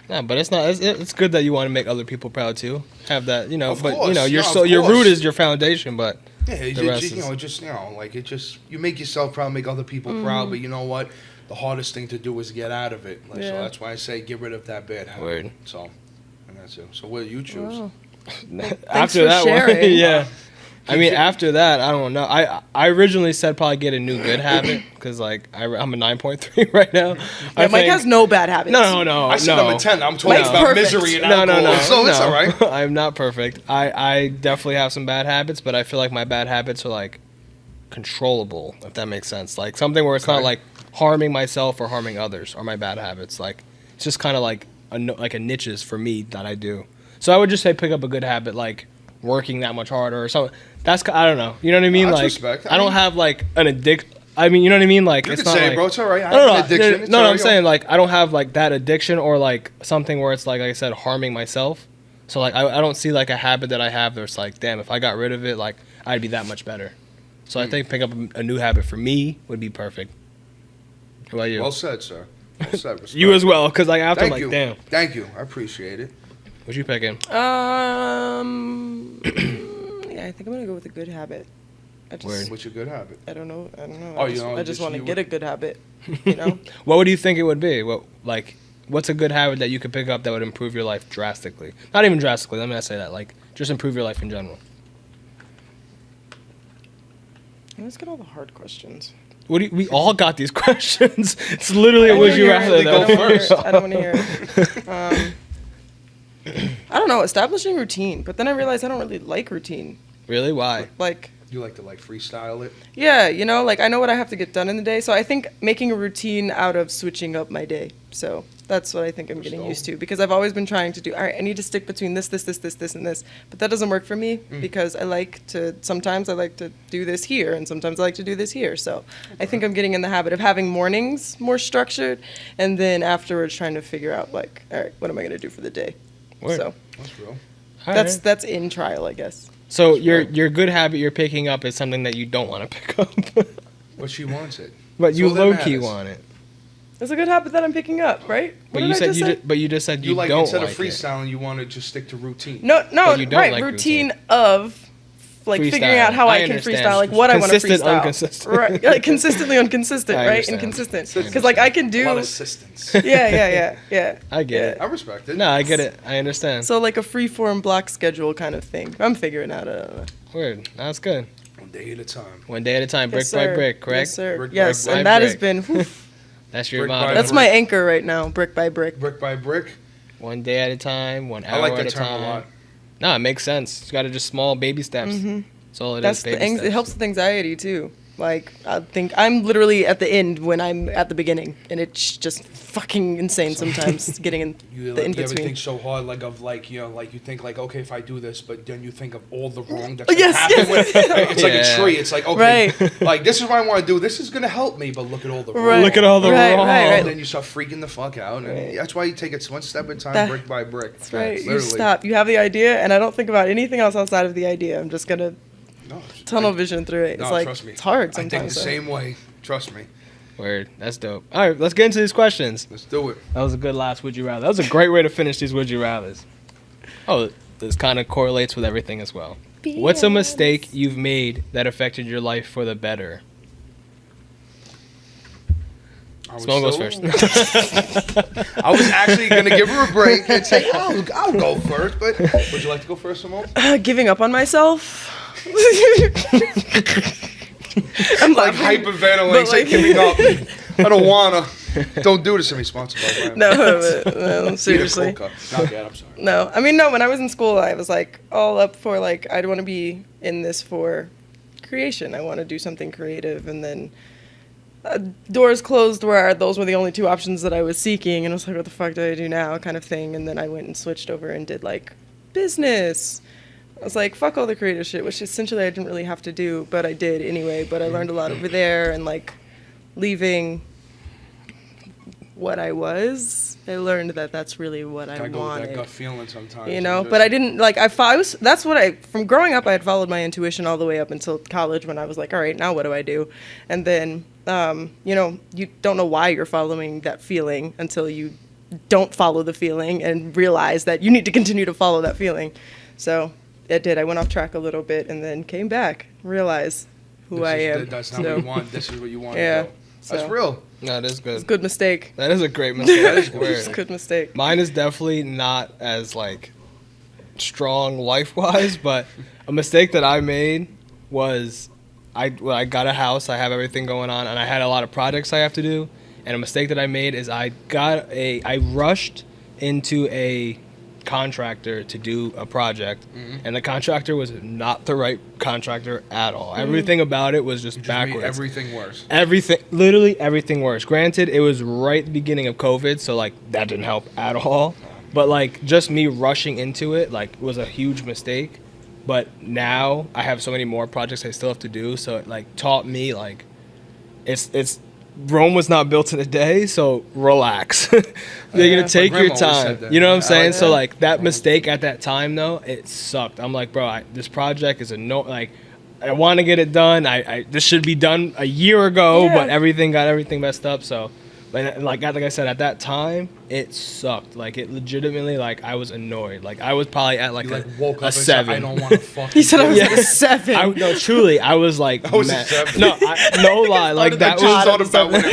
Yeah, but it's not. It's good that you want to make other people proud too. Have that, Of But course, your yeah, of your root course. is your foundation. But Yeah, The rest is- you make yourself proud, make other people proud, but you know what? The hardest thing to do is get out of it. So Yeah. that's why I say get rid of that bad habit. Word. So, and that's it. So what do you choose? Wow. after for that sharing. one, yeah. I mean, after that, I don't know. I originally said probably get a new good habit because like I'm a 9.3 right now. Yeah, Mike has no bad habits. No. I said I'm a 10. I'm talking Mike's about perfect. misery and No, alcohol. So it's all right. I'm not perfect. I definitely have some bad habits, but I feel like my bad habits are like controllable, if that makes sense. Like something where it's not Okay. like harming myself or harming others are my bad habits. Like it's just kind of like a niches for me that I do. So I would just say pick up a good habit like working that much harder or something. I don't know. You know what I mean? That's Like respect. I don't have like an addiction. I mean, you know what I mean? Like You it's can not say it, like, bro. It's all right. I no, have no, an addiction. It's no, all I'm right. saying like I don't have like that addiction or like something where it's like I said harming myself. So like I don't see like a habit that I have that's like damn if I got rid of it like I'd be that much better. So I think pick up a new habit for me would be perfect. What about you? Well said, sir. Well said. Respect. You as well, because like after Thank I'm you. like damn, Thank you. I appreciate it. what you picking? Yeah, I think I'm gonna go with a good habit. Word. What's your good habit? I don't know. Oh, I just want to you get would- a good habit. You know. What would you think it would be? What's a good habit that you could pick up that would improve your life drastically? Not even drastically. Let me not say that. Like just improve your life in general. Let's get all the hard questions. We all got these questions. It's literally I a don't would wanna you hear rather. it. Go I don't wanna hear first. it. I don't want to hear it. I don't know. Establishing routine, but then I realized I don't really like routine. Really? Why? Like, You like to freestyle it? yeah, like I know what I have to get done in the day. So I think making a routine out of switching up my day. So that's what I think I'm getting used to because I've always been trying to do, all right, I need to stick between this, and this. But that doesn't work for me because sometimes I like to do this here and sometimes I like to do this here. So I think I'm getting in the habit of having mornings more structured and then afterwards trying to figure out like, all right, what am I going to do for the day? Word. So That's real. All that's right. that's in trial, I guess. So your good habit you're picking up is something that you don't want to pick up, But she wants it. but you So that low key matters. want it. It's a good habit that I'm picking up, right? But What you did I said just say? you just said You you like don't instead like of freestyling, you want to just stick to routine. No, But you don't right. like routine of like figuring Freestyle. out how I, can understand. freestyle, like what I want to Consistent, freestyle. inconsistent. Right, like consistently inconsistent, I right? understand. Inconsistent. Because like I can A do. lot of assistance. Yeah. I get it. I respect it. No, I get it. I understand. So like a free form block schedule kind of thing. I'm figuring out. Word. That's good. One day at a time. One day at a time, brick Yes, by sir. brick, correct? Yes, sir. Brick by Yes, brick. and that has Brick. been. Whew, That's your Brick by motto. that's my anchor right now, brick by brick. Brick by brick. One day at a time, 1 I hour like at that a term time. a lot. No, it makes sense. You got to just small baby steps. That's all it That's is. the Baby steps. it helps with anxiety too. Like I think I'm literally at the end when I'm at the beginning, and it's just fucking insane sometimes getting in You, the in you ever between. think so hard, like you think like, okay, if I do this, but then you think of all the wrong that's Yes, gonna happen yes. with it. It's like Yeah. a tree. It's like, okay, Right. like this is what I want to do. This is gonna help me, but look at all the Right. wrong. Look at all the Right, wrong. right, And right. then you start freaking the fuck out, and Right. that's why you take it one step at a time, That- brick by brick. That's right. You Literally. stop. You have the idea, and I don't think about anything else outside of the idea. I'm just gonna No, tunnel vision through it. No, It's like trust me. it's hard I think sometimes. the though. same way. Trust me. Word. That's dope. All right, let's get into these questions. Let's do it. That was a good last Would You Rather. That was a great way to finish these Would You Rathers. Oh, this kind of correlates with everything as well. What's a mistake you've made that affected your life for the better? Small goes first. I was actually going to give her a break and say, I'll go first, but would you like to go first, Simone? Giving up on myself. I'm Like laughing, hyperventilating, but say, like- giving up. I don't want to. Don't do this to me, sponsored by Brian. No, seriously. Coca. Not yet, I'm sorry. No, I mean, no, when I was in school, I was like all up for like, I'd want to be in this for creation. I want to do something creative. And then doors closed where those were the only two options that I was seeking. And I was like, what the fuck do I do now kind of thing. And then I went and switched over and did like business. I was like, fuck all the creative shit, which essentially I didn't really have to do, but I did anyway. But I learned a lot over there and like leaving what I was, I learned that that's really what I Gotta go with wanted. that gut feeling sometimes. You know, but I didn't like. I was. That's what I. From growing up, I had followed my intuition all the way up until college, when I was like, all right, now what do I do? And then, you know, you don't know why you're following that feeling until you don't follow the feeling and realize that you need to continue to follow that feeling. So it did. I went off track a little bit and then came back, realized who I am. That's not So, what you want. This is what you want. Yeah. To go. That's So- real. That is It's a good. good mistake. That is a great mistake. That is It's a good mistake. Mine is definitely not as like strong life wise, but a mistake that I made was I got a house, I have everything going on, and I had a lot of projects I have to do. And a mistake that I made is I rushed into a contractor to do a project, and the contractor was not the right contractor at all. Everything about it was just Just backwards. made everything worse. Literally everything worse. Granted, it was right at the beginning of COVID, so like that didn't help at all. But like just me rushing into it like was a huge mistake. But now I have so many more projects I still have to do, so it like taught me like it's Rome was not built in a day, so relax. You're gonna take My your grandma always time. said that. You know what I'm I saying? like So that. like that mistake at that time though, it sucked. I'm like, bro, this project is I want to get it done. This should be done a year ago, Yeah. but everything messed up. So, but like I said, at that time, it sucked. Like it legitimately, like I was annoyed. Like I was probably at like You a, like woke up a and said, 7. I don't want to fucking. He said I was Yeah. at a 7. No, truly, I was like, I was a mad. 7. No, no lie, like I that just was. thought about when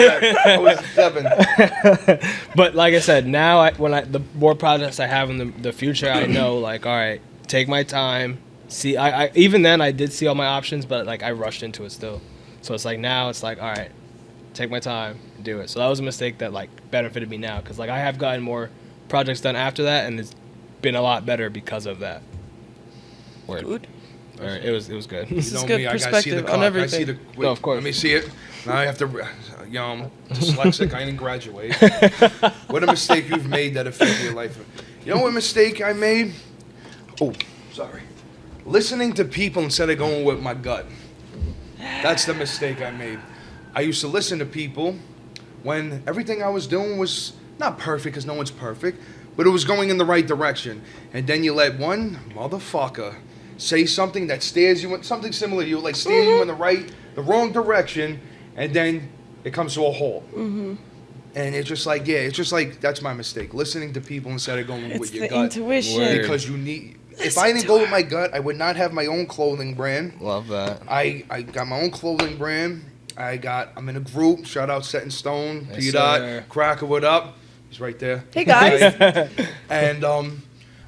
I was 7. But like I said, now the more projects I have in the future, I know like, all right, take my time. See, I even then I did see all my options, but like I rushed into it still. So it's like now it's like, all right, take my time, do it. So that was a mistake that like benefited me now, because like I have gotten more projects done after that, and it's been a lot better because of that. Word. Good. All right, it was good. This You is know good me, I gotta see the perspective on clock. I see everything. the. Wait, No, of course. Let me see it. Now I have to. I'm dyslexic. I didn't graduate. What a mistake you've made that affected your life. You know what mistake I made? Oh, sorry. Listening to people instead of going with my gut. That's the mistake I made. I used to listen to people when everything I was doing was not perfect, because no one's perfect, but it was going in the right direction. And then you let one motherfucker say something that stares you in, something similar to you, like steer you in the wrong direction, and then it comes to a halt. And it's just like, that's my mistake. Listening to people instead of going It's with your the gut. intuition. Word. Because you need. If I didn't go with my gut, I would not have my own clothing brand. Love that. I got my own clothing brand. I'm in a group. Shout out Set in Stone. Yes, P. Dot. sir. Cracker, what up? He's right there. Hey, guys. And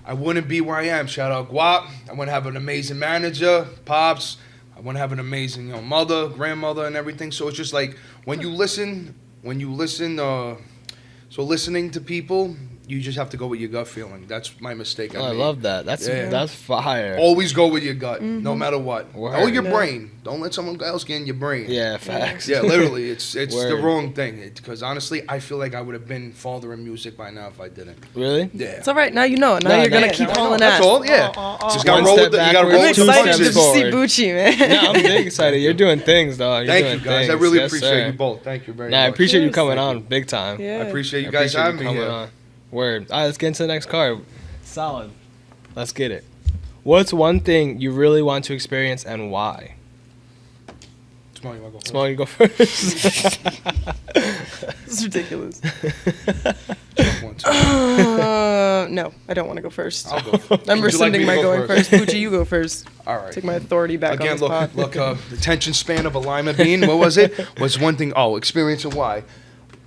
I wouldn't be where I am. Shout out Guap. I wouldn't have an amazing manager, Pops. I wouldn't have an amazing mother, grandmother, and everything. So it's just like when you listen, so listening to people, you just have to go with your gut feeling. That's my mistake. Oh, I made. love that. That's fire. Always go with your gut, no matter what. Word. Or your Yeah. brain. Don't let someone else get in your brain. Yeah, facts. Yeah, literally, it's the Word. wrong thing. Because honestly, I feel like I would have been farther in music by now if I didn't. Really? Yeah. It's all right. Now you know. Now No, you're going no, to keep Now I know. hauling That's ass. all. Yeah. Just One gotta roll step with the. You gotta backwards, roll I'm with the two excited to steps punches. see forward. Bucci, man. No, I'm big excited. You're doing things, dog. You're Thank doing you guys. I things. really Yes, appreciate sir. you both. Thank you very Nah, I much. appreciate you Yes. coming on big time. Yeah. I appreciate you I guys appreciate having me coming here. on. Word. All right, let's get into the next card. Solid. Let's get it. What's one thing you really want to experience and why? Small, you want to go first? Small, you go first. This is ridiculous. One, two. No, I don't want to go first. I'll go first. I'm Would you like me rescinding to my go going first. Bucci, you go first. All right. Take my authority back Again, on this pod. look, the attention span of a lima bean, what was it? Was one thing, experience and why.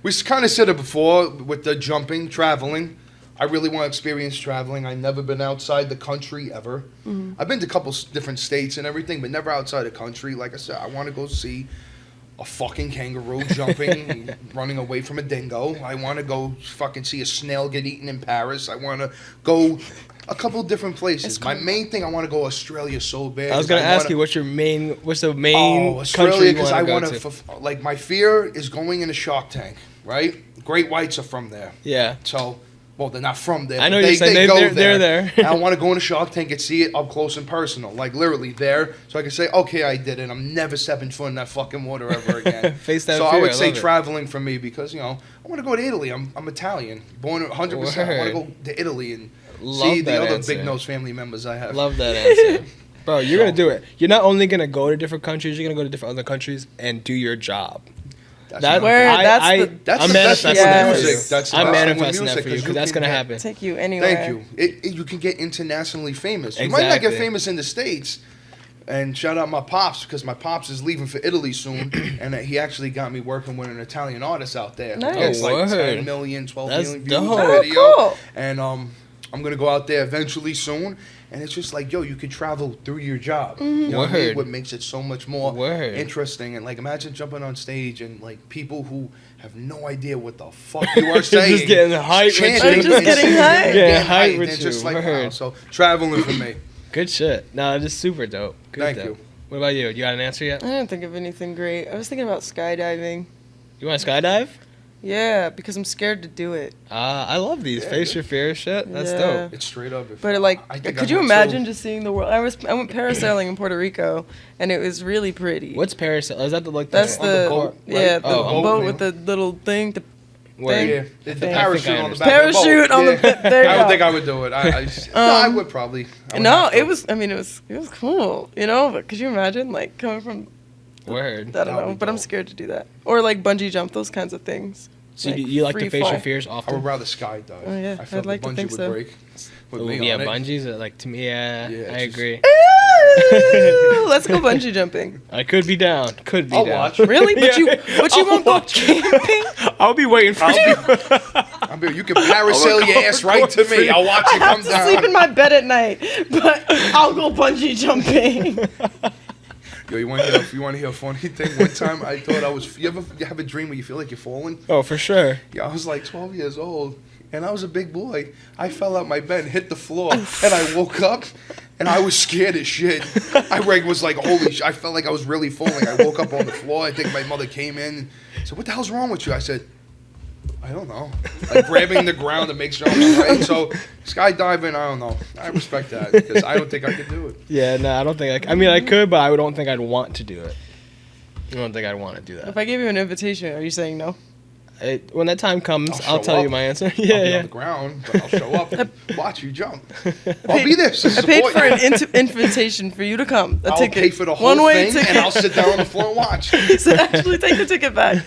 We kind of said it before with the jumping, traveling. I really want to experience traveling. I've never been outside the country ever. Mm-hmm. I've been to a couple different states and everything, but never outside the country. Like I said, I want to go see a fucking kangaroo jumping, running away from a dingo. I want to go fucking see a snail get eaten in Paris. I want to go a couple different places. My main thing, I want to go Australia so bad. I was gonna ask you what's the main country Australia, you because I want want to go to. to? Like my fear is going in a Shark Tank, right? Great whites are from there, Yeah. so. Well, they're not from there. I know but you're saying go they're there. And I want to go in a Shark Tank and see it up close and personal, like literally there, so I can say, okay, I did it. I'm never stepping foot in that fucking water ever again. Face that so fear, I would I say love it. traveling for me because I want to go to Italy. I'm Italian, born 100%. I want to go to Italy and Love see the that other answer. big nose family members I have. Love that answer. Bro, you're going to do it. You're not only going to go to different countries, you're going to go to different other countries and do your job. That's Where- that's I'm the best manifesting thing that with for you. music. That's the I'm best thing with manifesting that music, for you 'cause because that's can going to get- happen. Take you anywhere. Thank you. You can get internationally famous. You might not get Exactly. famous in the States. And shout out my pops because my pops is leaving for Italy soon, and he actually got me working with an Italian artist out there. Nice. It's like Oh, word. 10 million, 12 That's million views dope. on Oh, video. cool. And I'm gonna go out there eventually soon. And it's just like, yo, you could travel through your job. You know what I mean? Word. What makes it so much more Word. interesting. And like, imagine jumping on stage and like people who have no idea what the fuck you are saying. Just getting hyped with chanting you. Just and getting singing, hyped. and Getting hyped with and you. just like, wow. Word. So traveling for me. Good shit. No, just super dope. Good Thank dope. you. What about you? You got an answer yet? I didn't think of anything great. I was thinking about skydiving. You want to skydive? Yeah, because I'm scared to do it. I love these. Yeah, Face yeah. your fear shit. That's Yeah. dope. It's straight up. If But like, I think could I you would imagine too. just seeing the world? I went parasailing in Puerto Rico, and it was really pretty. What's Paris? Is that the like? That's on the the boat, right? yeah, the Oh, boat okay. with the little thing. The Word. thing. Yeah, the I parachute think I on the back of the boat. Parachute on the- Yeah. there you I don't go. think I would do it. I would probably. I would No, have to. it was. I mean, it was cool, But could you imagine like coming from? Word. I don't That would know, be but I'm dope. scared to do that. Or like bungee jump, those kinds of things. So you like to free face your fall. fears I would often? rather skydive. Oh, yeah, I feel I'd like the to bungee think would so. break. With Ooh, me yeah, on it. bungees are like to me. Yeah, Yeah, I it's just- agree. Ooh, let's go bungee jumping. I could be down. Could be I'll down. watch. Really? But you I'll won't go watch. camping? I'll be waiting for you. You can parasail your ass right to me. I'll watch you I come have to sleep in down. my bed at night, but I'll go bungee jumping. Yo, you want to hear a funny thing? One time I thought I was. You have a dream where you feel like you're falling? Oh, for sure. Yeah, I was like 12 years old, and I was a big boy. I fell out my bed, hit the floor, and I woke up, and I was scared as shit. I was like, holy shit. I felt like I was really falling. I woke up on the floor. I think my mother came in and said, what the hell's wrong with you? I said, I don't know. Like grabbing the ground to make sure I'm all right. So skydiving, I don't know. I respect that because I don't think I could do it. Yeah, no, I don't think I mean, I could, but I don't think I'd want to do it. I don't think I'd want to do that. If I gave you an invitation, are you saying no? When that time comes, I'll I'll show tell you up. my answer. I'll be Yeah, on the ground, but I'll show up and watch you jump. I'll be there to I paid support for you. an invitation for you to come. A I'll ticket. pay for the whole One-way thing, ticket. and I'll sit down on the floor and watch. He said, actually, take the ticket back.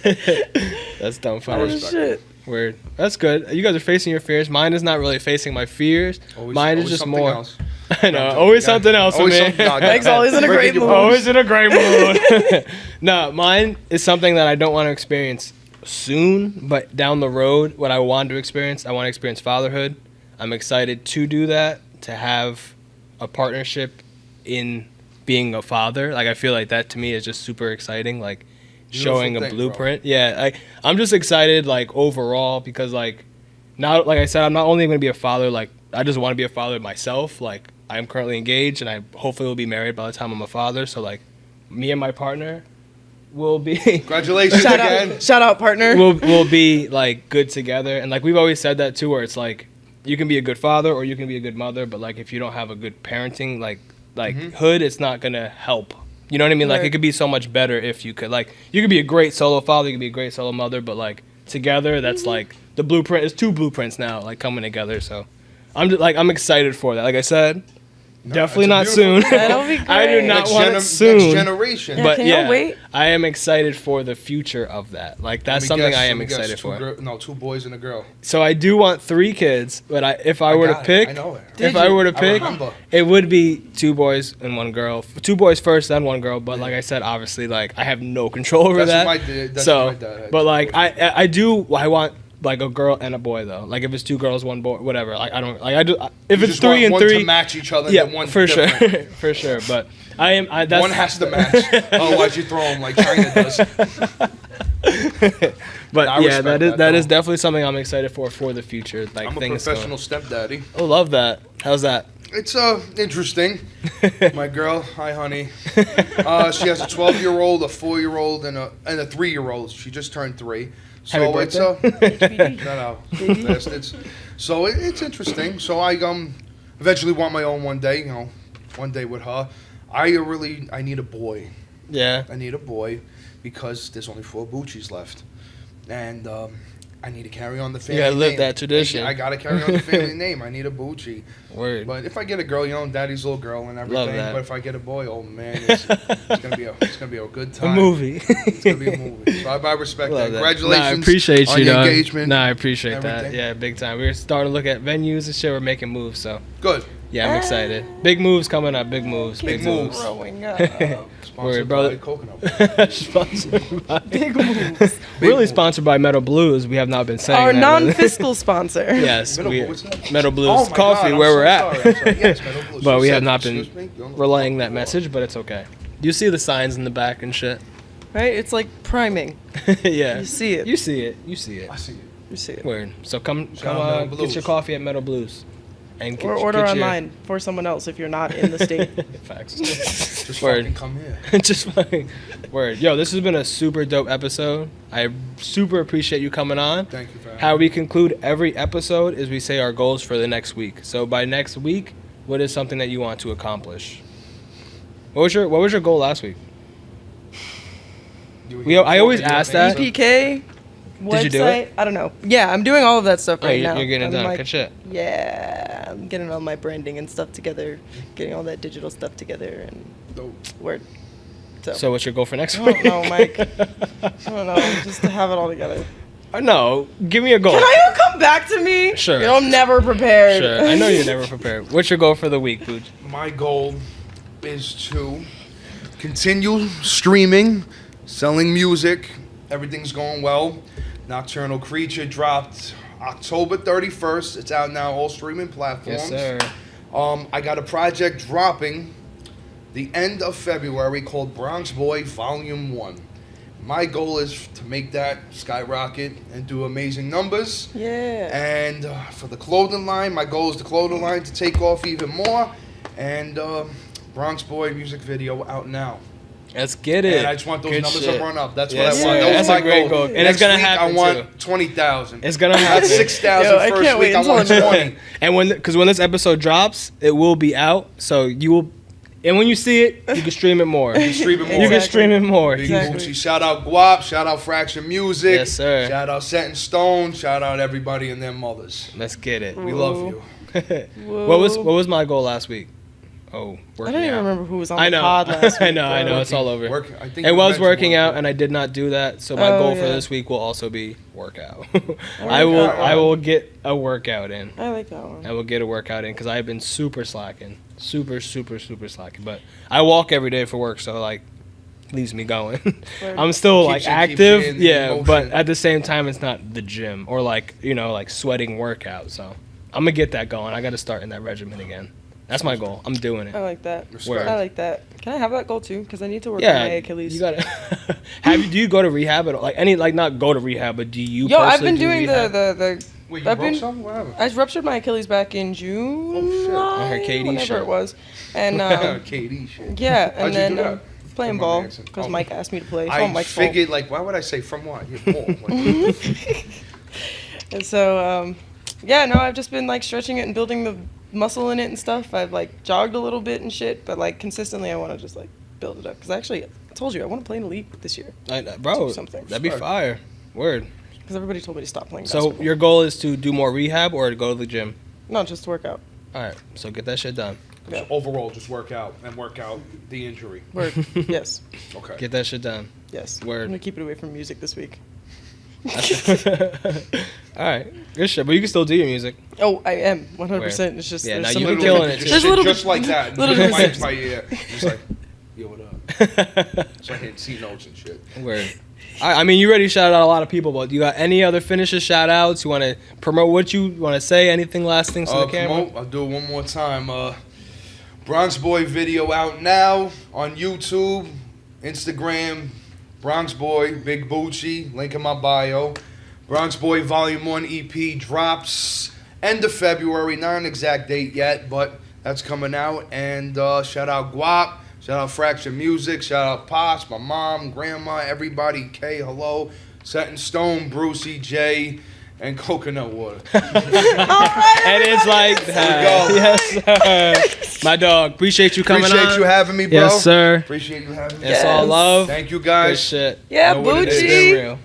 That's dumb I funny. Oh, respect shit. Word. That's good. You guys are facing your fears. Mine is not really facing my fears. Mine is just something more. else. I know. I'm Always joking. something else with Always me. something- no, Mike's always in a great Breaking your mood. Always in a great mood. No, mine is something that I don't want to experience soon, but down the road, what I want to experience, I want to experience fatherhood. I'm excited to do that, to have a partnership in being a father. Like, I feel like that to me is just super exciting. Like, showing a thing, bro. blueprint. Yeah, I'm just excited, like, overall, because, like, now, like I said, I'm not only going to be a father, like, I just want to be a father myself. Like, I'm currently engaged, and I hopefully will be married by the time I'm a father. So, like, me and my partner will be Congratulations again. Shout out, partner. we'll be like good together. And like we've always said that too, where it's like you can be a good father or you can be a good mother, but like if you don't have a good parenting hood, it's not gonna help. You know what I mean? Like Right. it could be so much better if you could, like, you could be a great solo father, you could be a great solo mother, but like together, that's like the blueprint is two blueprints now, like coming together. So I'm just like, I'm excited for that. Like I said, Definitely not that's a soon. beautiful That'll be I do great. not Next want it Next soon. generation. Yeah, But can y'all wait? I am excited for the future of that. Like that's something I am excited for. Two boys and a girl. So I do want 3 kids, but if I were to pick, I know it. if I were to I pick, remember. it would be 2 boys and 1 girl. 2 boys first, then 1 girl. But like I said, obviously, like I have no control over That's that. what my dad- that's so, what my dad had. but like I want like a girl and a boy though. Like if it's 2 girls, 1 boy, whatever. Like I don't like I do. If You it's just 3 want and one 3, to match each other. And yeah, then one for sure, different. for sure. But that's One has to match. Otherwise, you throw them like China does. But I yeah, respect that is though. definitely something I'm excited for the future. Like I'm a things professional stepdaddy. Oh, love that. How's that? It's interesting. My girl, hi honey. She has a 12-year-old, a 4-year-old, and a 3-year-old. She just turned 3. So Happy it's birthday. shout out, bastards. So it's interesting. So I eventually want my own one day. One day with her. I need a boy. Yeah. I need a boy because there's only 4 Buccis left, and I need to carry on the family gotta live name. that tradition. I gotta carry on the family name. I need a Bucci. Word. But if I get a girl, daddy's little girl and everything. Love that. But if I get a boy, oh man, it's gonna be a good A time. movie. It's gonna be a movie. So I respect that. Love that. Congratulations. Nah, I appreciate on you, your dog. engagement. Nah, I appreciate that. everything. Yeah, big time. We're starting to look at venues and shit. We're making moves, so Good. yeah, I'm excited. Big moves coming up. Big moves. Big Big moves. Growing up. Sponsored brother. by coconut. Sponsored by Big moves. really moves. sponsored by Metal Blues. We have not been saying Our that. non-fiscal sponsor. Yes, Metal- what's that? Metal Blues Oh my Coffee, God, I'm where so we're at. sorry, I'm sorry. Yes, Metal Blues. But we So have not excuse been me. Don't- relaying that message, but it's okay. You see the signs in the back and shit. Right? It's like priming. Yeah. You see it. You see it. You see it. I see it. You see it. Word. So come Shout out Metal get Blues. your coffee at Metal Blues. And Or order online for someone else if you're not in the state. Facts. Just Word. fucking come here. Just fucking word. Yo, this has been a super dope episode. I super appreciate you coming on. Thank you for having How me. we conclude every episode is we say our goals for the next week. So by next week, what is something that you want to accomplish? What was your goal last week? I always ask that. EPK website. Did you do it? I don't know. Yeah, I'm doing all of that stuff Oh, right now. you're getting it I'm done. like, Good shit. yeah, I'm getting all my branding and stuff together, getting all that digital stuff together, and Dope. word. So what's your goal for next I week? don't know, Mike. I don't know, just to have it all together. No, give me a goal. Can I come back to me? Sure. You know, I'm never prepared. Sure. I know you're never prepared. What's your goal for the week, Booch? My goal is to continue streaming, selling music. Everything's going well. Nocturnal Creature dropped October 31st. It's out now, all streaming platforms. Yes, sir. I got a project dropping the end of February called Bronx Boy Volume 1. My goal is to make that skyrocket and do amazing numbers. Yeah. And for the clothing line, my goal is the clothing line to take off even more. And Bronx Boy music video out now. Let's get it. And I just want those Good numbers shit. to run up. That's Yes, what I want. sir. Those That's are a my great goal. goal. And it's gonna Next week, happen, I want too. 20,000. It's gonna I happen. had 6,000 Yo, I first can't week. wait I until want I'm 20. And when this episode drops, it will be out. So you will, and when you see it, you can stream it more. Stream it more. You can Exactly. stream it more. Big Exactly. Gucci. Shout out Guap. Shout out Fraction Music. Yes, sir. Shout out Set in Stone. Shout out everybody and their mothers. Let's get it. We love you. What was my goal last week? Oh, I working don't even out. remember who was on I the know. pod last week. I know. bro. It's all over. I think It you was mentioned working out, working. and I did not do that. So my Oh, goal for yeah. this week will also be workout. Workout. I will get a workout in. I like that one. I will get a workout in because I've been super slacking, super slacking. But I walk every day for work, so like leaves me going. Word. I'm still Keeps like you active, in yeah, motion. but at the same time, it's not the gym or like like sweating workout. So I'm gonna get that going. I got to start in that regimen again. That's my goal. I'm doing it. I like that. Respect. I like that. Can I have that goal too? Because I need to work on Yeah, my Achilles. you gotta. Do you go to rehab at all? Like not go to rehab, but do you? Yo, I've personally been do doing rehab? the Wait, you I've broke been- something? What happened? I ruptured my Achilles back in June. Oh, shit. I heard KD whenever shit. it was, and KD shit. yeah, How'd and you then do that? playing From ball my accent. because Oh. Mike asked me to play. It's I all Mike's fault. figured, like, why would I say from what? Yeah, ball. Like, And so, yeah, no, I've just been like stretching it and building the muscle in it and stuff. I've like jogged a little bit and shit, but like consistently, I want to just like build it up. Because actually, I told you I want to play in the league this year. Bro, Do something. that'd be Smart. fire. Word. Because everybody told me to stop playing So basketball. your goal is to do more rehab or to go to the gym? No, just to work out. All right, so get that shit done. Yeah. Overall, just work out the injury. Word. Yes. Okay. Get that shit done. Yes. Word. I'm gonna keep it away from music this week. All right, good shit. But you can still do your music. Oh, I am 100%. It's just Yeah, there's now some you little been killing bit- it, too. There's a little just bit, like that. little Just bit of my ear. Just like, yo, what up? So I hit C notes and shit. Word. I mean, you already shouted out a lot of people, but you got any other finishes, shout outs? You want to promote what you want to say? Anything, last things to the camera? I'll do it one more time. Bronx Boy video out now on YouTube, Instagram, Bronx Boy, Big Bucci, link in my bio. Bronx Boy Volume 1 EP drops end of February, not an exact date yet, but that's coming out. And shout out Guap, shout out Fracture Music, shout out Pops, my mom, grandma, everybody, K, hello, Set in Stone, Brucey, J, and coconut water. And it's like that. Yes, sir. My dog. Appreciate you coming on. Appreciate you having me, bro. Yes, sir. Appreciate you having me. It's all love. Thank you, Good guys. shit. Yeah, Know what it is. It's Bucci. been real.